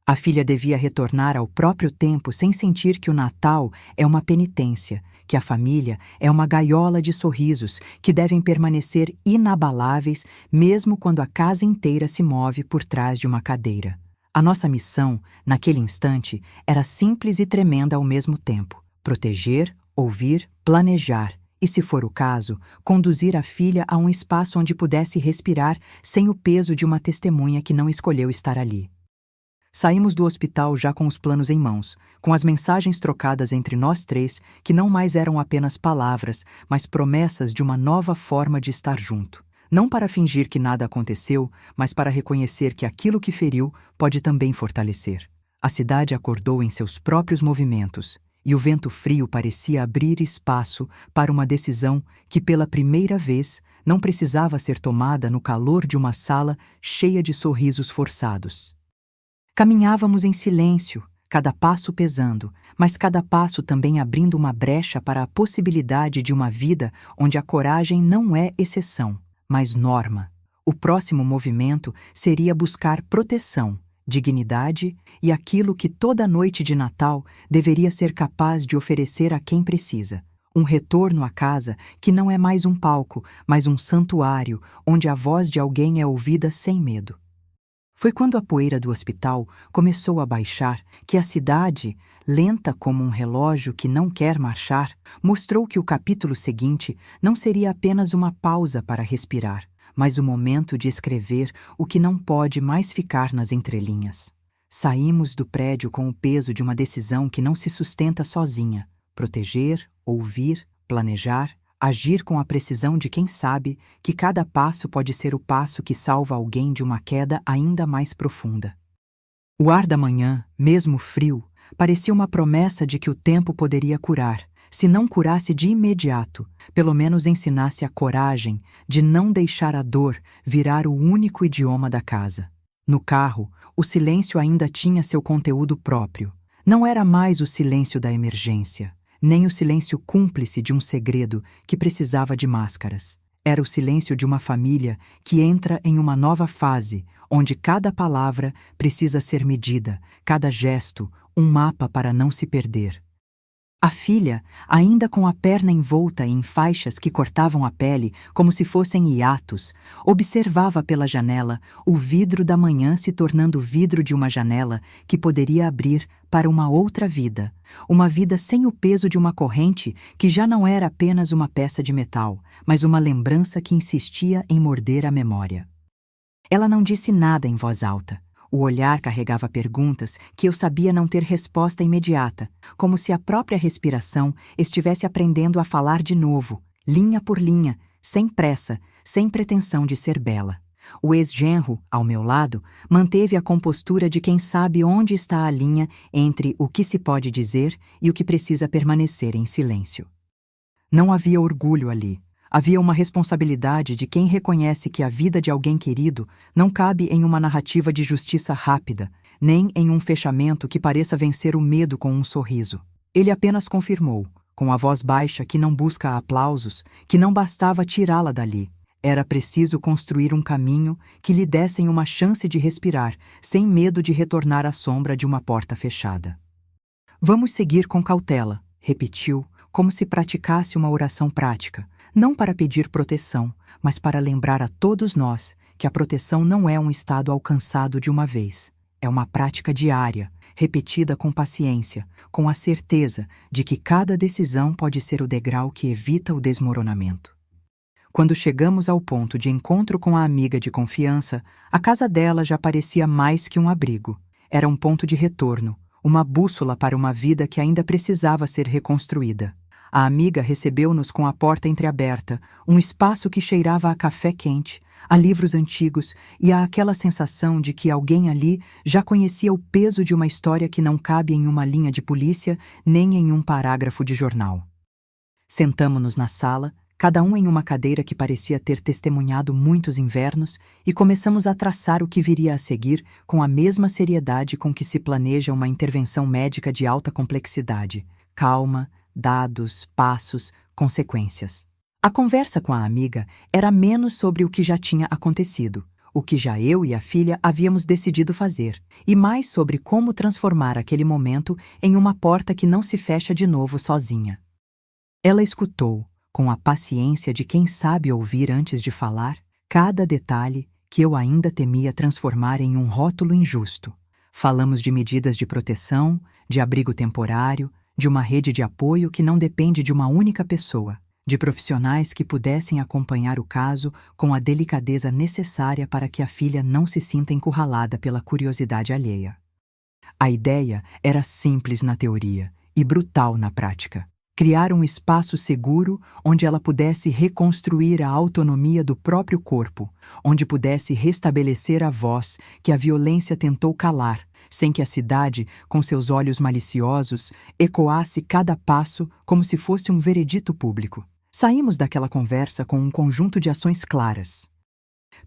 A filha devia retornar ao próprio tempo sem sentir que o Natal é uma penitência, que a família é uma gaiola de sorrisos que devem permanecer inabaláveis mesmo quando a casa inteira se move por trás de uma cadeira. A nossa missão, naquele instante, era simples e tremenda ao mesmo tempo: proteger, ouvir, planejar e, se for o caso, conduzir a filha a um espaço onde pudesse respirar sem o peso de uma testemunha que não escolheu estar ali. Saímos do hospital já com os planos em mãos, com as mensagens trocadas entre nós três, que não mais eram apenas palavras, mas promessas de uma nova forma de estar junto. Não para fingir que nada aconteceu, mas para reconhecer que aquilo que feriu pode também fortalecer. A cidade acordou em seus próprios movimentos, e o vento frio parecia abrir espaço para uma decisão que, pela primeira vez, não precisava ser tomada no calor de uma sala cheia de sorrisos forçados. Caminhávamos em silêncio, cada passo pesando, mas cada passo também abrindo uma brecha para a possibilidade de uma vida onde a coragem não é exceção, mas norma. O próximo movimento seria buscar proteção, dignidade e aquilo que toda noite de Natal deveria ser capaz de oferecer a quem precisa. Um retorno à casa que não é mais um palco, mas um santuário onde a voz de alguém é ouvida sem medo. Foi quando a poeira do hospital começou a baixar que a cidade, lenta como um relógio que não quer marchar, mostrou que o capítulo seguinte não seria apenas uma pausa para respirar, mas o momento de escrever o que não pode mais ficar nas entrelinhas. Saímos do prédio com o peso de uma decisão que não se sustenta sozinha: proteger, ouvir, planejar, agir com a precisão de quem sabe que cada passo pode ser o passo que salva alguém de uma queda ainda mais profunda. O ar da manhã, mesmo frio, parecia uma promessa de que o tempo poderia curar, se não curasse de imediato, pelo menos ensinasse a coragem de não deixar a dor virar o único idioma da casa. No carro, o silêncio ainda tinha seu conteúdo próprio. Não era mais o silêncio da emergência, nem o silêncio cúmplice de um segredo que precisava de máscaras. Era o silêncio de uma família que entra em uma nova fase, onde cada palavra precisa ser medida, cada gesto, um mapa para não se perder. A filha, ainda com a perna envolta em faixas que cortavam a pele como se fossem hiatos, observava pela janela o vidro da manhã se tornando vidro de uma janela que poderia abrir para uma outra vida, uma vida sem o peso de uma corrente que já não era apenas uma peça de metal, mas uma lembrança que insistia em morder a memória. Ela não disse nada em voz alta. O olhar carregava perguntas que eu sabia não ter resposta imediata, como se a própria respiração estivesse aprendendo a falar de novo, linha por linha, sem pressa, sem pretensão de ser bela. O ex-genro, ao meu lado, manteve a compostura de quem sabe onde está a linha entre o que se pode dizer e o que precisa permanecer em silêncio. Não havia orgulho ali. Havia uma responsabilidade de quem reconhece que a vida de alguém querido não cabe em uma narrativa de justiça rápida, nem em um fechamento que pareça vencer o medo com um sorriso. Ele apenas confirmou, com a voz baixa que não busca aplausos, que não bastava tirá-la dali. Era preciso construir um caminho que lhe dessem uma chance de respirar, sem medo de retornar à sombra de uma porta fechada. Vamos seguir com cautela, repetiu, como se praticasse uma oração prática, não para pedir proteção, mas para lembrar a todos nós que a proteção não é um estado alcançado de uma vez. É uma prática diária, repetida com paciência, com a certeza de que cada decisão pode ser o degrau que evita o desmoronamento. Quando chegamos ao ponto de encontro com a amiga de confiança, a casa dela já parecia mais que um abrigo. Era um ponto de retorno, uma bússola para uma vida que ainda precisava ser reconstruída. A amiga recebeu-nos com a porta entreaberta, um espaço que cheirava a café quente, a livros antigos e a aquela sensação de que alguém ali já conhecia o peso de uma história que não cabe em uma linha de polícia nem em um parágrafo de jornal. Sentamo-nos na sala, cada um em uma cadeira que parecia ter testemunhado muitos invernos, e começamos a traçar o que viria a seguir com a mesma seriedade com que se planeja uma intervenção médica de alta complexidade. Calma, dados, passos, consequências. A conversa com a amiga era menos sobre o que já tinha acontecido, o que já eu e a filha havíamos decidido fazer, e mais sobre como transformar aquele momento em uma porta que não se fecha de novo sozinha. Ela escutou, com a paciência de quem sabe ouvir antes de falar, cada detalhe que eu ainda temia transformar em um rótulo injusto. Falamos de medidas de proteção, de abrigo temporário, de uma rede de apoio que não depende de uma única pessoa, de profissionais que pudessem acompanhar o caso com a delicadeza necessária para que a filha não se sinta encurralada pela curiosidade alheia. A ideia era simples na teoria e brutal na prática. Criar um espaço seguro onde ela pudesse reconstruir a autonomia do próprio corpo, onde pudesse restabelecer a voz que a violência tentou calar, sem que a cidade, com seus olhos maliciosos, ecoasse cada passo como se fosse um veredito público. Saímos daquela conversa com um conjunto de ações claras.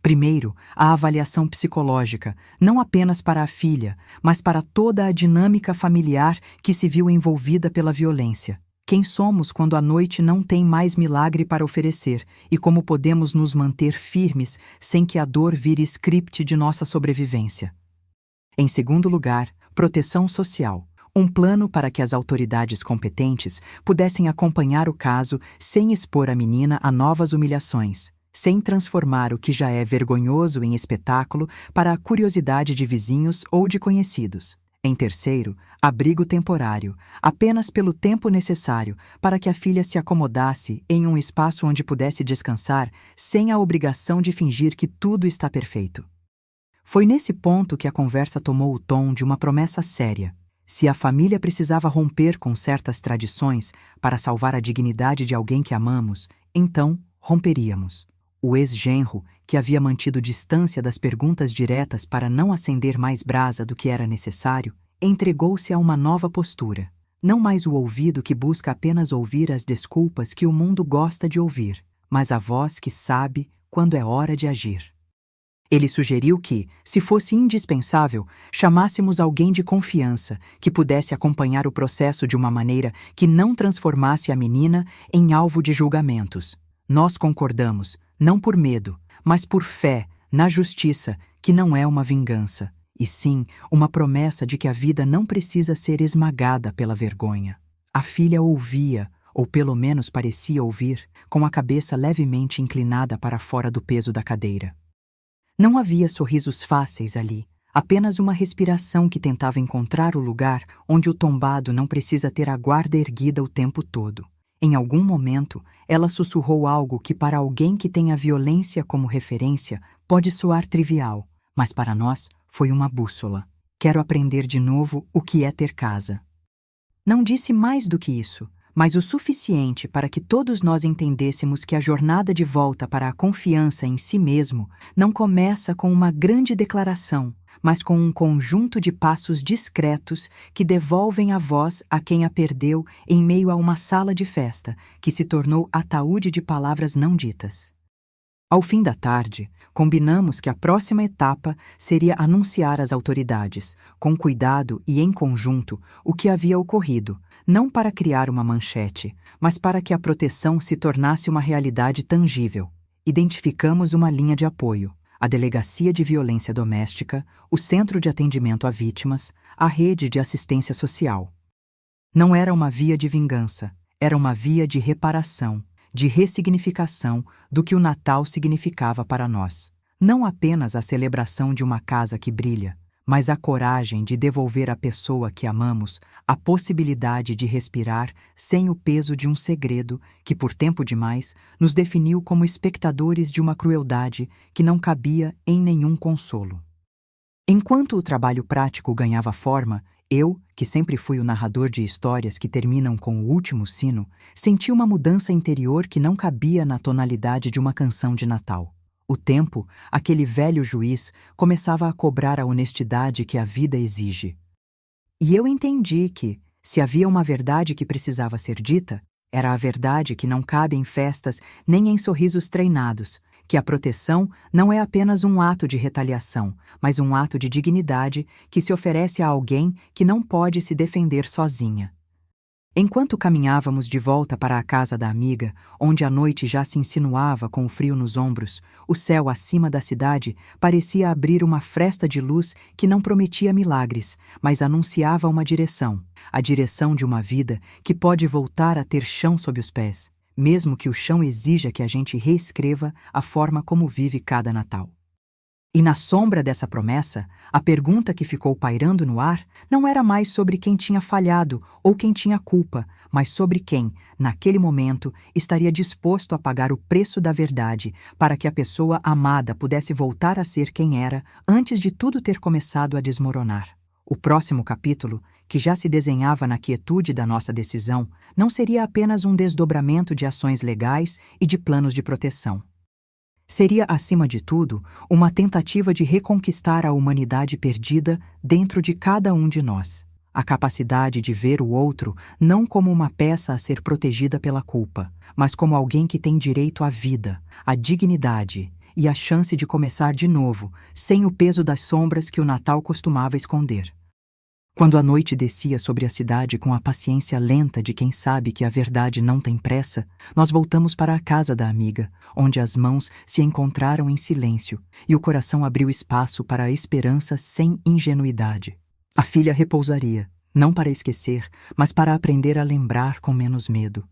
Primeiro, a avaliação psicológica, não apenas para a filha, mas para toda a dinâmica familiar que se viu envolvida pela violência. Quem somos quando a noite não tem mais milagre para oferecer e como podemos nos manter firmes sem que a dor vire script de nossa sobrevivência. Em segundo lugar, proteção social. Um plano para que as autoridades competentes pudessem acompanhar o caso sem expor a menina a novas humilhações, sem transformar o que já é vergonhoso em espetáculo para a curiosidade de vizinhos ou de conhecidos. Em terceiro, abrigo temporário, apenas pelo tempo necessário para que a filha se acomodasse em um espaço onde pudesse descansar sem a obrigação de fingir que tudo está perfeito. Foi nesse ponto que a conversa tomou o tom de uma promessa séria. Se a família precisava romper com certas tradições para salvar a dignidade de alguém que amamos, então romperíamos. O ex-genro, que havia mantido distância das perguntas diretas para não acender mais brasa do que era necessário, entregou-se a uma nova postura. Não mais o ouvido que busca apenas ouvir as desculpas que o mundo gosta de ouvir, mas a voz que sabe quando é hora de agir. Ele sugeriu que, se fosse indispensável, chamássemos alguém de confiança que pudesse acompanhar o processo de uma maneira que não transformasse a menina em alvo de julgamentos. Nós concordamos, não por medo, mas por fé na justiça, que não é uma vingança, e sim uma promessa de que a vida não precisa ser esmagada pela vergonha. A filha ouvia, ou pelo menos parecia ouvir, com a cabeça levemente inclinada para fora do peso da cadeira. Não havia sorrisos fáceis ali, apenas uma respiração que tentava encontrar o lugar onde o tombado não precisa ter a guarda erguida o tempo todo. Em algum momento, ela sussurrou algo que para alguém que tem a violência como referência pode soar trivial, mas para nós foi uma bússola. Quero aprender de novo o que é ter casa. Não disse mais do que isso, mas o suficiente para que todos nós entendêssemos que a jornada de volta para a confiança em si mesmo não começa com uma grande declaração, mas com um conjunto de passos discretos que devolvem a voz a quem a perdeu em meio a uma sala de festa que se tornou ataúde de palavras não ditas. Ao fim da tarde, combinamos que a próxima etapa seria anunciar às autoridades, com cuidado e em conjunto, o que havia ocorrido, não para criar uma manchete, mas para que a proteção se tornasse uma realidade tangível. Identificamos uma linha de apoio: a Delegacia de Violência Doméstica, o Centro de Atendimento a Vítimas, a Rede de Assistência Social. Não era uma via de vingança, era uma via de reparação, de ressignificação do que o Natal significava para nós. Não apenas a celebração de uma casa que brilha, mas a coragem de devolver à pessoa que amamos a possibilidade de respirar sem o peso de um segredo que, por tempo demais, nos definiu como espectadores de uma crueldade que não cabia em nenhum consolo. Enquanto o trabalho prático ganhava forma, eu, que sempre fui o narrador de histórias que terminam com o último sino, senti uma mudança interior que não cabia na tonalidade de uma canção de Natal. O tempo, aquele velho juiz, começava a cobrar a honestidade que a vida exige. E eu entendi que, se havia uma verdade que precisava ser dita, era a verdade que não cabe em festas nem em sorrisos treinados, que a proteção não é apenas um ato de retaliação, mas um ato de dignidade que se oferece a alguém que não pode se defender sozinha. Enquanto caminhávamos de volta para a casa da amiga, onde a noite já se insinuava com o frio nos ombros, o céu acima da cidade parecia abrir uma fresta de luz que não prometia milagres, mas anunciava uma direção, a direção de uma vida que pode voltar a ter chão sob os pés, mesmo que o chão exija que a gente reescreva a forma como vive cada Natal. E na sombra dessa promessa, a pergunta que ficou pairando no ar não era mais sobre quem tinha falhado ou quem tinha culpa, mas sobre quem, naquele momento, estaria disposto a pagar o preço da verdade para que a pessoa amada pudesse voltar a ser quem era antes de tudo ter começado a desmoronar. O próximo capítulo, que já se desenhava na quietude da nossa decisão, não seria apenas um desdobramento de ações legais e de planos de proteção. Seria, acima de tudo, uma tentativa de reconquistar a humanidade perdida dentro de cada um de nós. A capacidade de ver o outro não como uma peça a ser protegida pela culpa, mas como alguém que tem direito à vida, à dignidade e à chance de começar de novo, sem o peso das sombras que o Natal costumava esconder. Quando a noite descia sobre a cidade com a paciência lenta de quem sabe que a verdade não tem pressa, nós voltamos para a casa da amiga, onde as mãos se encontraram em silêncio e o coração abriu espaço para a esperança sem ingenuidade. A filha repousaria, não para esquecer, mas para aprender a lembrar com menos medo.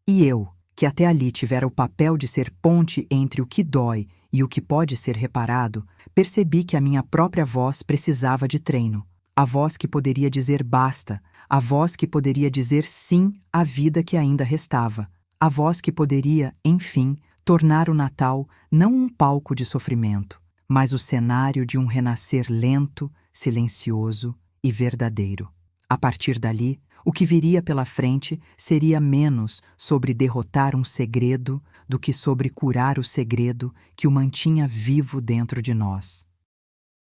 E eu, que até ali tivera o papel de ser ponte entre o que dói e o que pode ser reparado, percebi que a minha própria voz precisava de treino. A voz que poderia dizer basta, a voz que poderia dizer sim à vida que ainda restava, a voz que poderia, enfim, tornar o Natal não um palco de sofrimento, mas o cenário de um renascer lento, silencioso e verdadeiro. A partir dali, o que viria pela frente seria menos sobre derrotar um segredo do que sobre curar o segredo que o mantinha vivo dentro de nós.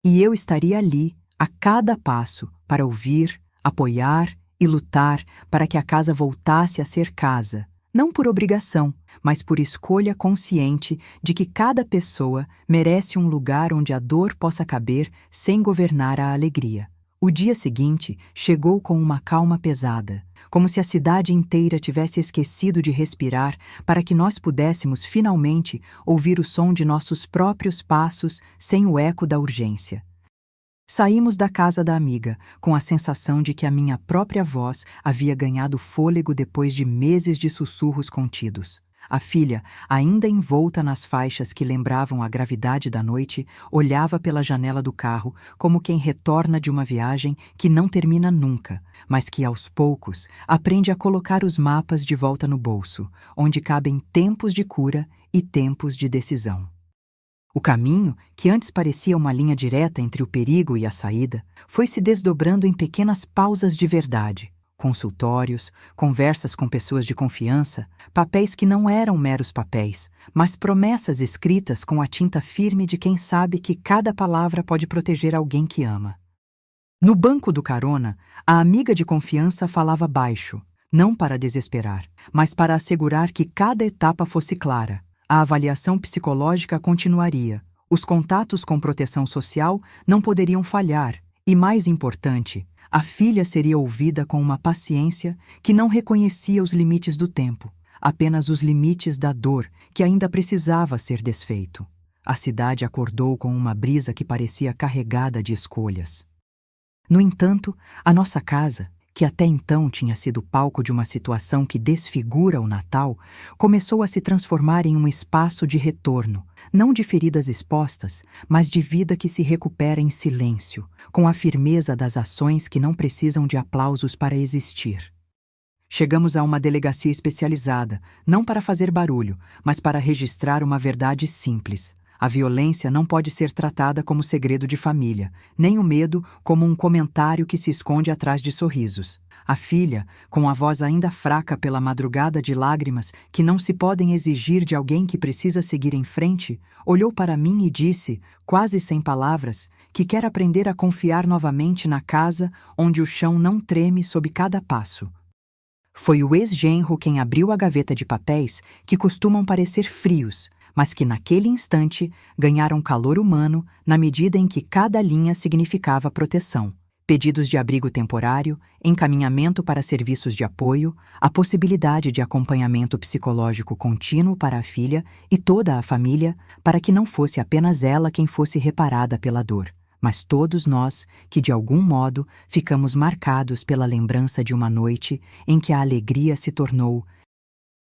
E eu estaria ali, a cada passo, para ouvir, apoiar e lutar para que a casa voltasse a ser casa, não por obrigação, mas por escolha consciente de que cada pessoa merece um lugar onde a dor possa caber sem governar a alegria. O dia seguinte chegou com uma calma pesada, como se a cidade inteira tivesse esquecido de respirar para que nós pudéssemos finalmente ouvir o som de nossos próprios passos sem o eco da urgência. Saímos da casa da amiga, com a sensação de que a minha própria voz havia ganhado fôlego depois de meses de sussurros contidos. A filha, ainda envolta nas faixas que lembravam a gravidade da noite, olhava pela janela do carro como quem retorna de uma viagem que não termina nunca, mas que, aos poucos, aprende a colocar os mapas de volta no bolso, onde cabem tempos de cura e tempos de decisão. O caminho, que antes parecia uma linha direta entre o perigo e a saída, foi se desdobrando em pequenas pausas de verdade. Consultórios, conversas com pessoas de confiança, papéis que não eram meros papéis, mas promessas escritas com a tinta firme de quem sabe que cada palavra pode proteger alguém que ama. No banco do carona, a amiga de confiança falava baixo, não para desesperar, mas para assegurar que cada etapa fosse clara. A avaliação psicológica continuaria. Os contatos com proteção social não poderiam falhar. E, mais importante, a filha seria ouvida com uma paciência que não reconhecia os limites do tempo, apenas os limites da dor que ainda precisava ser desfeito. A cidade acordou com uma brisa que parecia carregada de escolhas. No entanto, a nossa casa, que até então tinha sido palco de uma situação que desfigura o Natal, começou a se transformar em um espaço de retorno, não de feridas expostas, mas de vida que se recupera em silêncio, com a firmeza das ações que não precisam de aplausos para existir. Chegamos a uma delegacia especializada, não para fazer barulho, mas para registrar uma verdade simples. A violência não pode ser tratada como segredo de família, nem o medo como um comentário que se esconde atrás de sorrisos. A filha, com a voz ainda fraca pela madrugada de lágrimas que não se podem exigir de alguém que precisa seguir em frente, olhou para mim e disse, quase sem palavras, que quer aprender a confiar novamente na casa onde o chão não treme sob cada passo. Foi o ex-genro quem abriu a gaveta de papéis que costumam parecer frios, mas que naquele instante ganharam calor humano na medida em que cada linha significava proteção. Pedidos de abrigo temporário, encaminhamento para serviços de apoio, a possibilidade de acompanhamento psicológico contínuo para a filha e toda a família, para que não fosse apenas ela quem fosse reparada pela dor, mas todos nós que de algum modo ficamos marcados pela lembrança de uma noite em que a alegria se tornou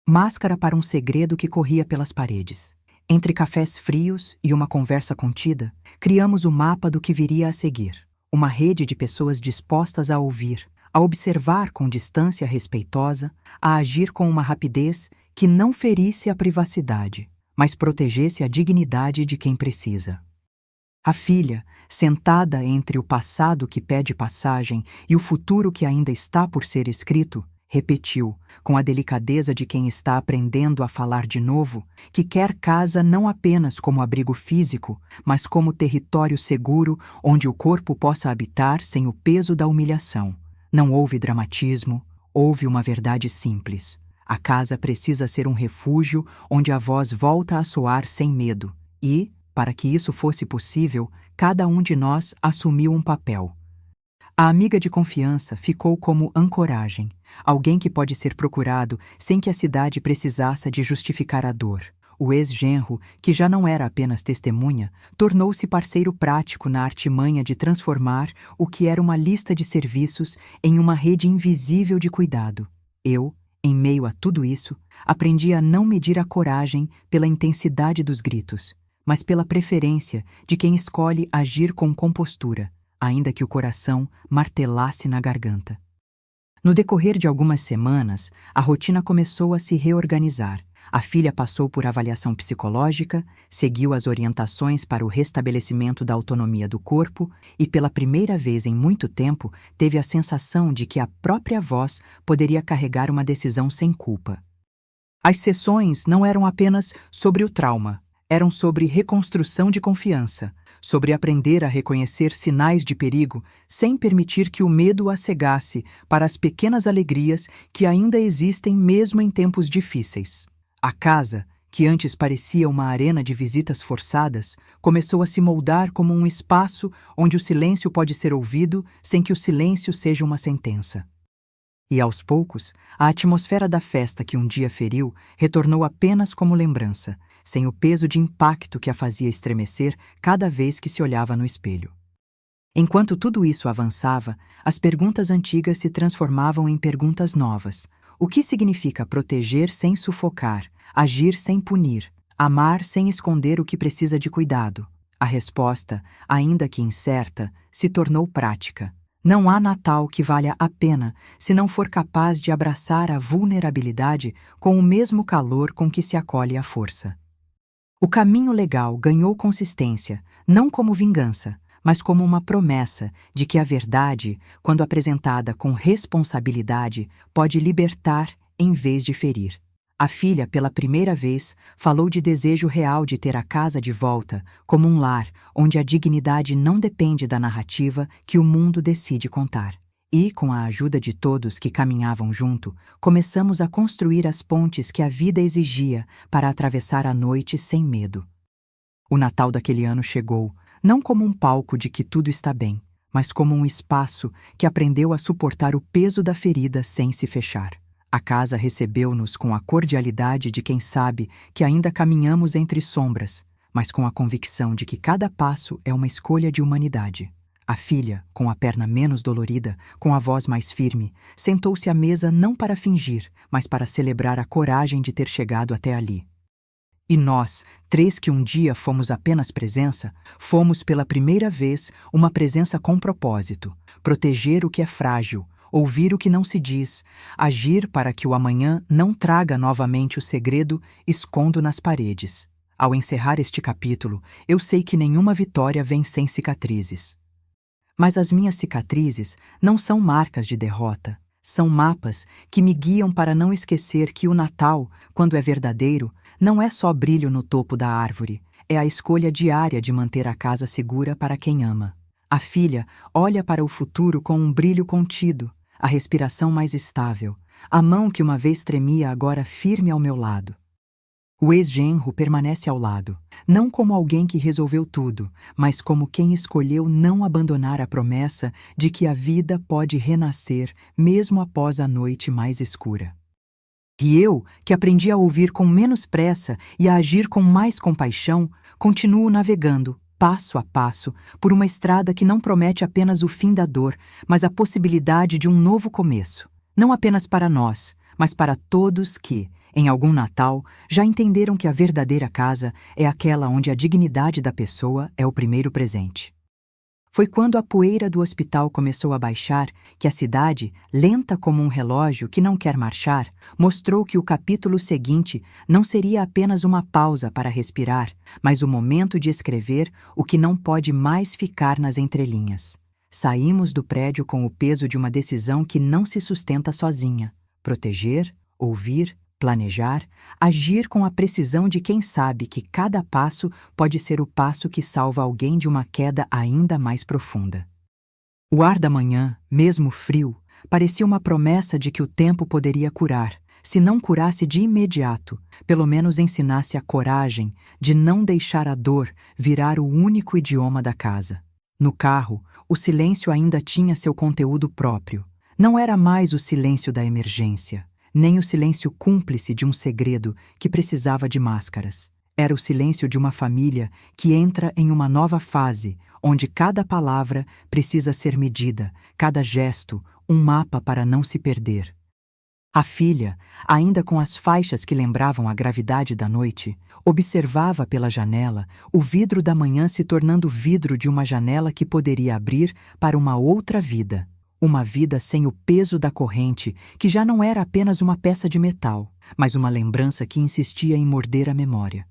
máscara para um segredo que corria pelas paredes. Entre cafés frios e uma conversa contida, criamos o mapa do que viria a seguir. Uma rede de pessoas dispostas a ouvir, a observar com distância respeitosa, a agir com uma rapidez que não ferisse a privacidade, mas protegesse a dignidade de quem precisa. A filha, sentada entre o passado que pede passagem e o futuro que ainda está por ser escrito, repetiu, com a delicadeza de quem está aprendendo a falar de novo, que quer casa não apenas como abrigo físico, mas como território seguro onde o corpo possa habitar sem o peso da humilhação. Não houve dramatismo, houve uma verdade simples. A casa precisa ser um refúgio onde a voz volta a soar sem medo. E, para que isso fosse possível, cada um de nós assumiu um papel. A amiga de confiança ficou como ancoragem, alguém que pode ser procurado sem que a cidade precisasse de justificar a dor. O ex-genro, que já não era apenas testemunha, tornou-se parceiro prático na artimanha de transformar o que era uma lista de serviços em uma rede invisível de cuidado. Eu, em meio a tudo isso, aprendi a não medir a coragem pela intensidade dos gritos, mas pela preferência de quem escolhe agir com compostura, ainda que o coração martelasse na garganta. No decorrer de algumas semanas, a rotina começou a se reorganizar. A filha passou por avaliação psicológica, seguiu as orientações para o restabelecimento da autonomia do corpo e, pela primeira vez em muito tempo, teve a sensação de que a própria voz poderia carregar uma decisão sem culpa. As sessões não eram apenas sobre o trauma, eram sobre reconstrução de confiança, sobre aprender a reconhecer sinais de perigo sem permitir que o medo a cegasse para as pequenas alegrias que ainda existem mesmo em tempos difíceis. A casa, que antes parecia uma arena de visitas forçadas, começou a se moldar como um espaço onde o silêncio pode ser ouvido sem que o silêncio seja uma sentença. E, aos poucos, a atmosfera da festa que um dia feriu retornou apenas como lembrança, sem o peso de impacto que a fazia estremecer cada vez que se olhava no espelho. Enquanto tudo isso avançava, as perguntas antigas se transformavam em perguntas novas. O que significa proteger sem sufocar, agir sem punir, amar sem esconder o que precisa de cuidado? A resposta, ainda que incerta, se tornou prática. Não há Natal que valha a pena se não for capaz de abraçar a vulnerabilidade com o mesmo calor com que se acolhe a força. O caminho legal ganhou consistência, não como vingança, mas como uma promessa de que a verdade, quando apresentada com responsabilidade, pode libertar em vez de ferir. A filha, pela primeira vez, falou de desejo real de ter a casa de volta, como um lar onde a dignidade não depende da narrativa que o mundo decide contar. E, com a ajuda de todos que caminhavam junto, começamos a construir as pontes que a vida exigia para atravessar a noite sem medo. O Natal daquele ano chegou, não como um palco de que tudo está bem, mas como um espaço que aprendeu a suportar o peso da ferida sem se fechar. A casa recebeu-nos com a cordialidade de quem sabe que ainda caminhamos entre sombras, mas com a convicção de que cada passo é uma escolha de humanidade. A filha, com a perna menos dolorida, com a voz mais firme, sentou-se à mesa não para fingir, mas para celebrar a coragem de ter chegado até ali. E nós, três que um dia fomos apenas presença, fomos pela primeira vez uma presença com propósito: proteger o que é frágil, ouvir o que não se diz, agir para que o amanhã não traga novamente o segredo escondo nas paredes. Ao encerrar este capítulo, eu sei que nenhuma vitória vem sem cicatrizes. Mas as minhas cicatrizes não são marcas de derrota, são mapas que me guiam para não esquecer que o Natal, quando é verdadeiro, não é só brilho no topo da árvore, é a escolha diária de manter a casa segura para quem ama. A filha olha para o futuro com um brilho contido, a respiração mais estável, a mão que uma vez tremia agora firme ao meu lado. O ex-genro permanece ao lado, não como alguém que resolveu tudo, mas como quem escolheu não abandonar a promessa de que a vida pode renascer mesmo após a noite mais escura. E eu, que aprendi a ouvir com menos pressa e a agir com mais compaixão, continuo navegando, passo a passo, por uma estrada que não promete apenas o fim da dor, mas a possibilidade de um novo começo. Não apenas para nós, mas para todos que, em algum Natal, já entenderam que a verdadeira casa é aquela onde a dignidade da pessoa é o primeiro presente. Foi quando a poeira do hospital começou a baixar que a cidade, lenta como um relógio que não quer marchar, mostrou que o capítulo seguinte não seria apenas uma pausa para respirar, mas o momento de escrever o que não pode mais ficar nas entrelinhas. Saímos do prédio com o peso de uma decisão que não se sustenta sozinha: proteger, ouvir, planejar, agir com a precisão de quem sabe que cada passo pode ser o passo que salva alguém de uma queda ainda mais profunda. O ar da manhã, mesmo frio, parecia uma promessa de que o tempo poderia curar, se não curasse de imediato, pelo menos ensinasse a coragem de não deixar a dor virar o único idioma da casa. No carro, o silêncio ainda tinha seu conteúdo próprio. Não era mais o silêncio da emergência, nem o silêncio cúmplice de um segredo que precisava de máscaras. Era o silêncio de uma família que entra em uma nova fase, onde cada palavra precisa ser medida, cada gesto, um mapa para não se perder. A filha, ainda com as faixas que lembravam a gravidade da noite, observava pela janela o vidro da manhã se tornando vidro de uma janela que poderia abrir para uma outra vida. Uma vida sem o peso da corrente, que já não era apenas uma peça de metal, mas uma lembrança que insistia em morder a memória.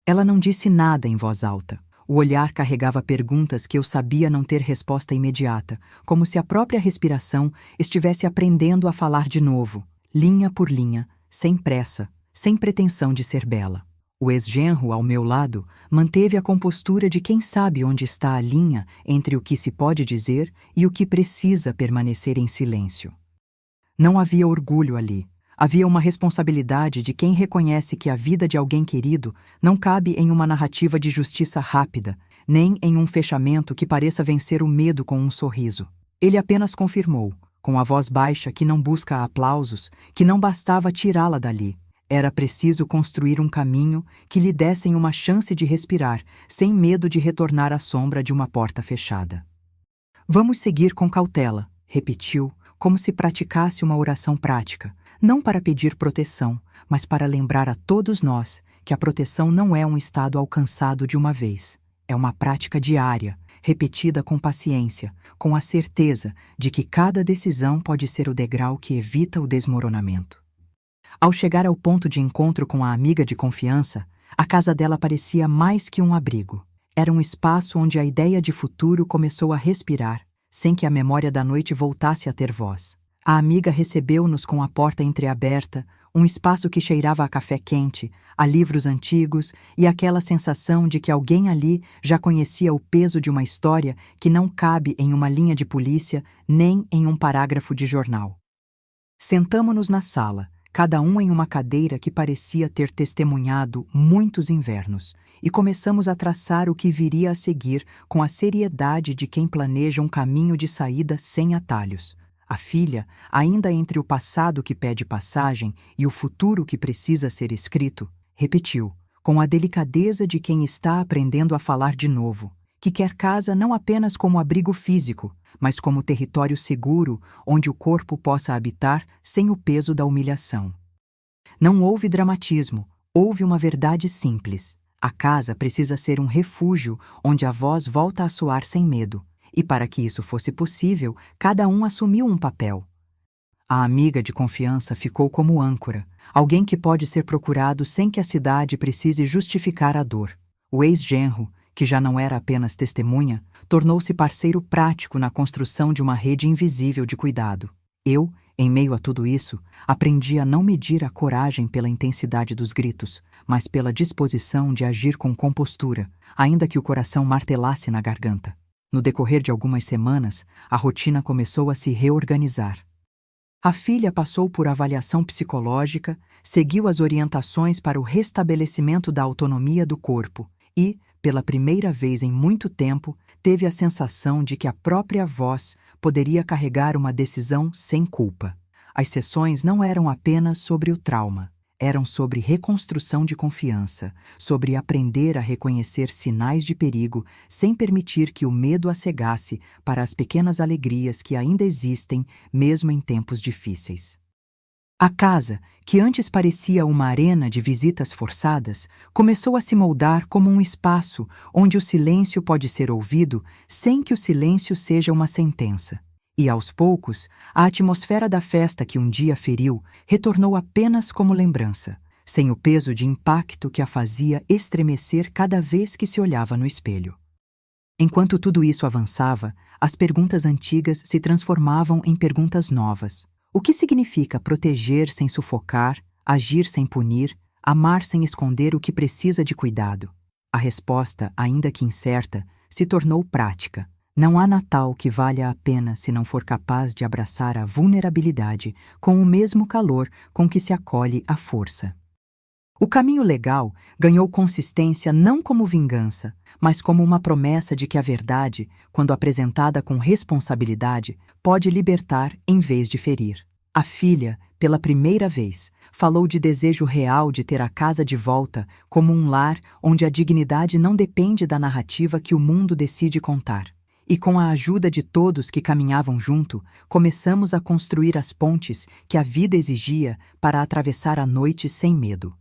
Ela não disse nada em voz alta. O olhar carregava perguntas que eu sabia não ter resposta imediata, como se a própria respiração estivesse aprendendo a falar de novo, linha por linha, sem pressa, sem pretensão de ser bela. O ex-genro, ao meu lado, manteve a compostura de quem sabe onde está a linha entre o que se pode dizer e o que precisa permanecer em silêncio. Não havia orgulho ali. Havia uma responsabilidade de quem reconhece que a vida de alguém querido não cabe em uma narrativa de justiça rápida, nem em um fechamento que pareça vencer o medo com um sorriso. Ele apenas confirmou, com a voz baixa que não busca aplausos, que não bastava tirá-la dali. Era preciso construir um caminho que lhe dessem uma chance de respirar, sem medo de retornar à sombra de uma porta fechada. Vamos seguir com cautela, repetiu, como se praticasse uma oração prática, não para pedir proteção, mas para lembrar a todos nós que a proteção não é um estado alcançado de uma vez. É uma prática diária, repetida com paciência, com a certeza de que cada decisão pode ser o degrau que evita o desmoronamento. Ao chegar ao ponto de encontro com a amiga de confiança, a casa dela parecia mais que um abrigo. Era um espaço onde a ideia de futuro começou a respirar, sem que a memória da noite voltasse a ter voz. A amiga recebeu-nos com a porta entreaberta, um espaço que cheirava a café quente, a livros antigos e aquela sensação de que alguém ali já conhecia o peso de uma história que não cabe em uma linha de polícia nem em um parágrafo de jornal. Sentamo-nos na sala, cada um em uma cadeira que parecia ter testemunhado muitos invernos, e começamos a traçar o que viria a seguir com a seriedade de quem planeja um caminho de saída sem atalhos. A filha, ainda entre o passado que pede passagem e o futuro que precisa ser escrito, repetiu, com a delicadeza de quem está aprendendo a falar de novo, que quer casa não apenas como abrigo físico, mas como território seguro onde o corpo possa habitar sem o peso da humilhação. Não houve dramatismo, houve uma verdade simples. A casa precisa ser um refúgio onde a voz volta a soar sem medo. E para que isso fosse possível, cada um assumiu um papel. A amiga de confiança ficou como âncora, alguém que pode ser procurado sem que a cidade precise justificar a dor. O ex-genro, que já não era apenas testemunha, tornou-se parceiro prático na construção de uma rede invisível de cuidado. Eu, em meio a tudo isso, aprendi a não medir a coragem pela intensidade dos gritos, mas pela disposição de agir com compostura, ainda que o coração martelasse na garganta. No decorrer de algumas semanas, a rotina começou a se reorganizar. A filha passou por avaliação psicológica, seguiu as orientações para o restabelecimento da autonomia do corpo e, pela primeira vez em muito tempo, teve a sensação de que a própria voz poderia carregar uma decisão sem culpa. As sessões não eram apenas sobre o trauma. Eram sobre reconstrução de confiança, sobre aprender a reconhecer sinais de perigo sem permitir que o medo a cegasse para as pequenas alegrias que ainda existem, mesmo em tempos difíceis. A casa, que antes parecia uma arena de visitas forçadas, começou a se moldar como um espaço onde o silêncio pode ser ouvido sem que o silêncio seja uma sentença. E, aos poucos, a atmosfera da festa que um dia feriu retornou apenas como lembrança, sem o peso de impacto que a fazia estremecer cada vez que se olhava no espelho. Enquanto tudo isso avançava, as perguntas antigas se transformavam em perguntas novas. O que significa proteger sem sufocar, agir sem punir, amar sem esconder o que precisa de cuidado? A resposta, ainda que incerta, se tornou prática. Não há Natal que valha a pena se não for capaz de abraçar a vulnerabilidade com o mesmo calor com que se acolhe a força. O caminho legal ganhou consistência não como vingança, mas como uma promessa de que a verdade, quando apresentada com responsabilidade, pode libertar em vez de ferir. A filha, pela primeira vez, falou de desejo real de ter a casa de volta como um lar onde a dignidade não depende da narrativa que o mundo decide contar. E com a ajuda de todos que caminhavam junto, começamos a construir as pontes que a vida exigia para atravessar a noite sem medo.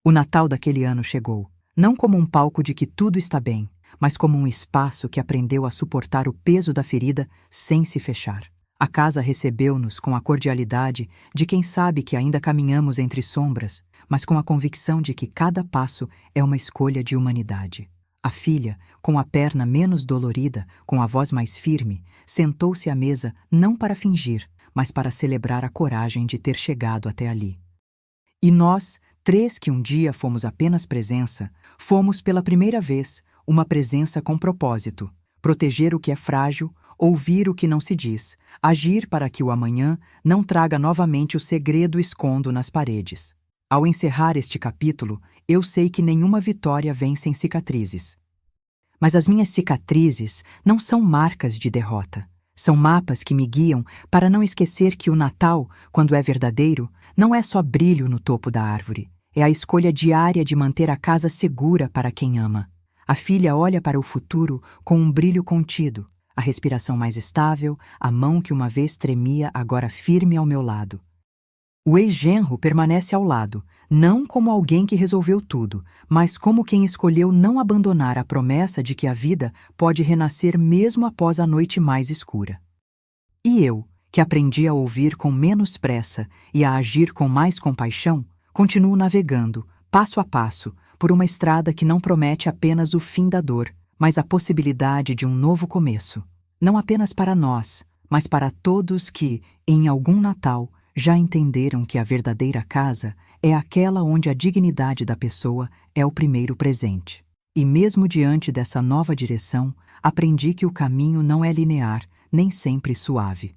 O Natal daquele ano chegou, não como um palco de que tudo está bem, mas como um espaço que aprendeu a suportar o peso da ferida sem se fechar. A casa recebeu-nos com a cordialidade de quem sabe que ainda caminhamos entre sombras, mas com a convicção de que cada passo é uma escolha de humanidade. A filha, com a perna menos dolorida, com a voz mais firme, sentou-se à mesa não para fingir, mas para celebrar a coragem de ter chegado até ali. E nós, três que um dia fomos apenas presença, fomos pela primeira vez uma presença com propósito: proteger o que é frágil, ouvir o que não se diz, agir para que o amanhã não traga novamente o segredo escondo nas paredes. Ao encerrar este capítulo, eu sei que nenhuma vitória vem sem cicatrizes. Mas as minhas cicatrizes não são marcas de derrota. São mapas que me guiam para não esquecer que o Natal, quando é verdadeiro, não é só brilho no topo da árvore. É a escolha diária de manter a casa segura para quem ama. A filha olha para o futuro com um brilho contido, a respiração mais estável, a mão que uma vez tremia agora firme ao meu lado. O ex-genro permanece ao lado, não como alguém que resolveu tudo, mas como quem escolheu não abandonar a promessa de que a vida pode renascer mesmo após a noite mais escura. E eu, que aprendi a ouvir com menos pressa e a agir com mais compaixão, continuo navegando, passo a passo, por uma estrada que não promete apenas o fim da dor, mas a possibilidade de um novo começo. Não apenas para nós, mas para todos que, em algum Natal, já entenderam que a verdadeira casa é aquela onde a dignidade da pessoa é o primeiro presente. E mesmo diante dessa nova direção, aprendi que o caminho não é linear, nem sempre suave.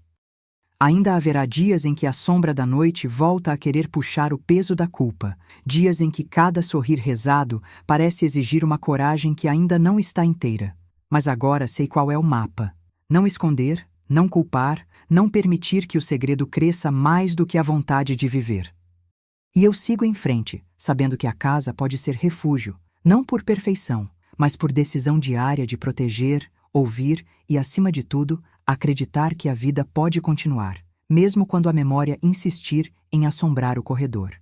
Ainda haverá dias em que a sombra da noite volta a querer puxar o peso da culpa, dias em que cada sorrir rezado parece exigir uma coragem que ainda não está inteira. Mas agora sei qual é o mapa. Não esconder, não culpar, não permitir que o segredo cresça mais do que a vontade de viver. E eu sigo em frente, sabendo que a casa pode ser refúgio, não por perfeição, mas por decisão diária de proteger, ouvir e, acima de tudo, acreditar que a vida pode continuar, mesmo quando a memória insistir em assombrar o corredor.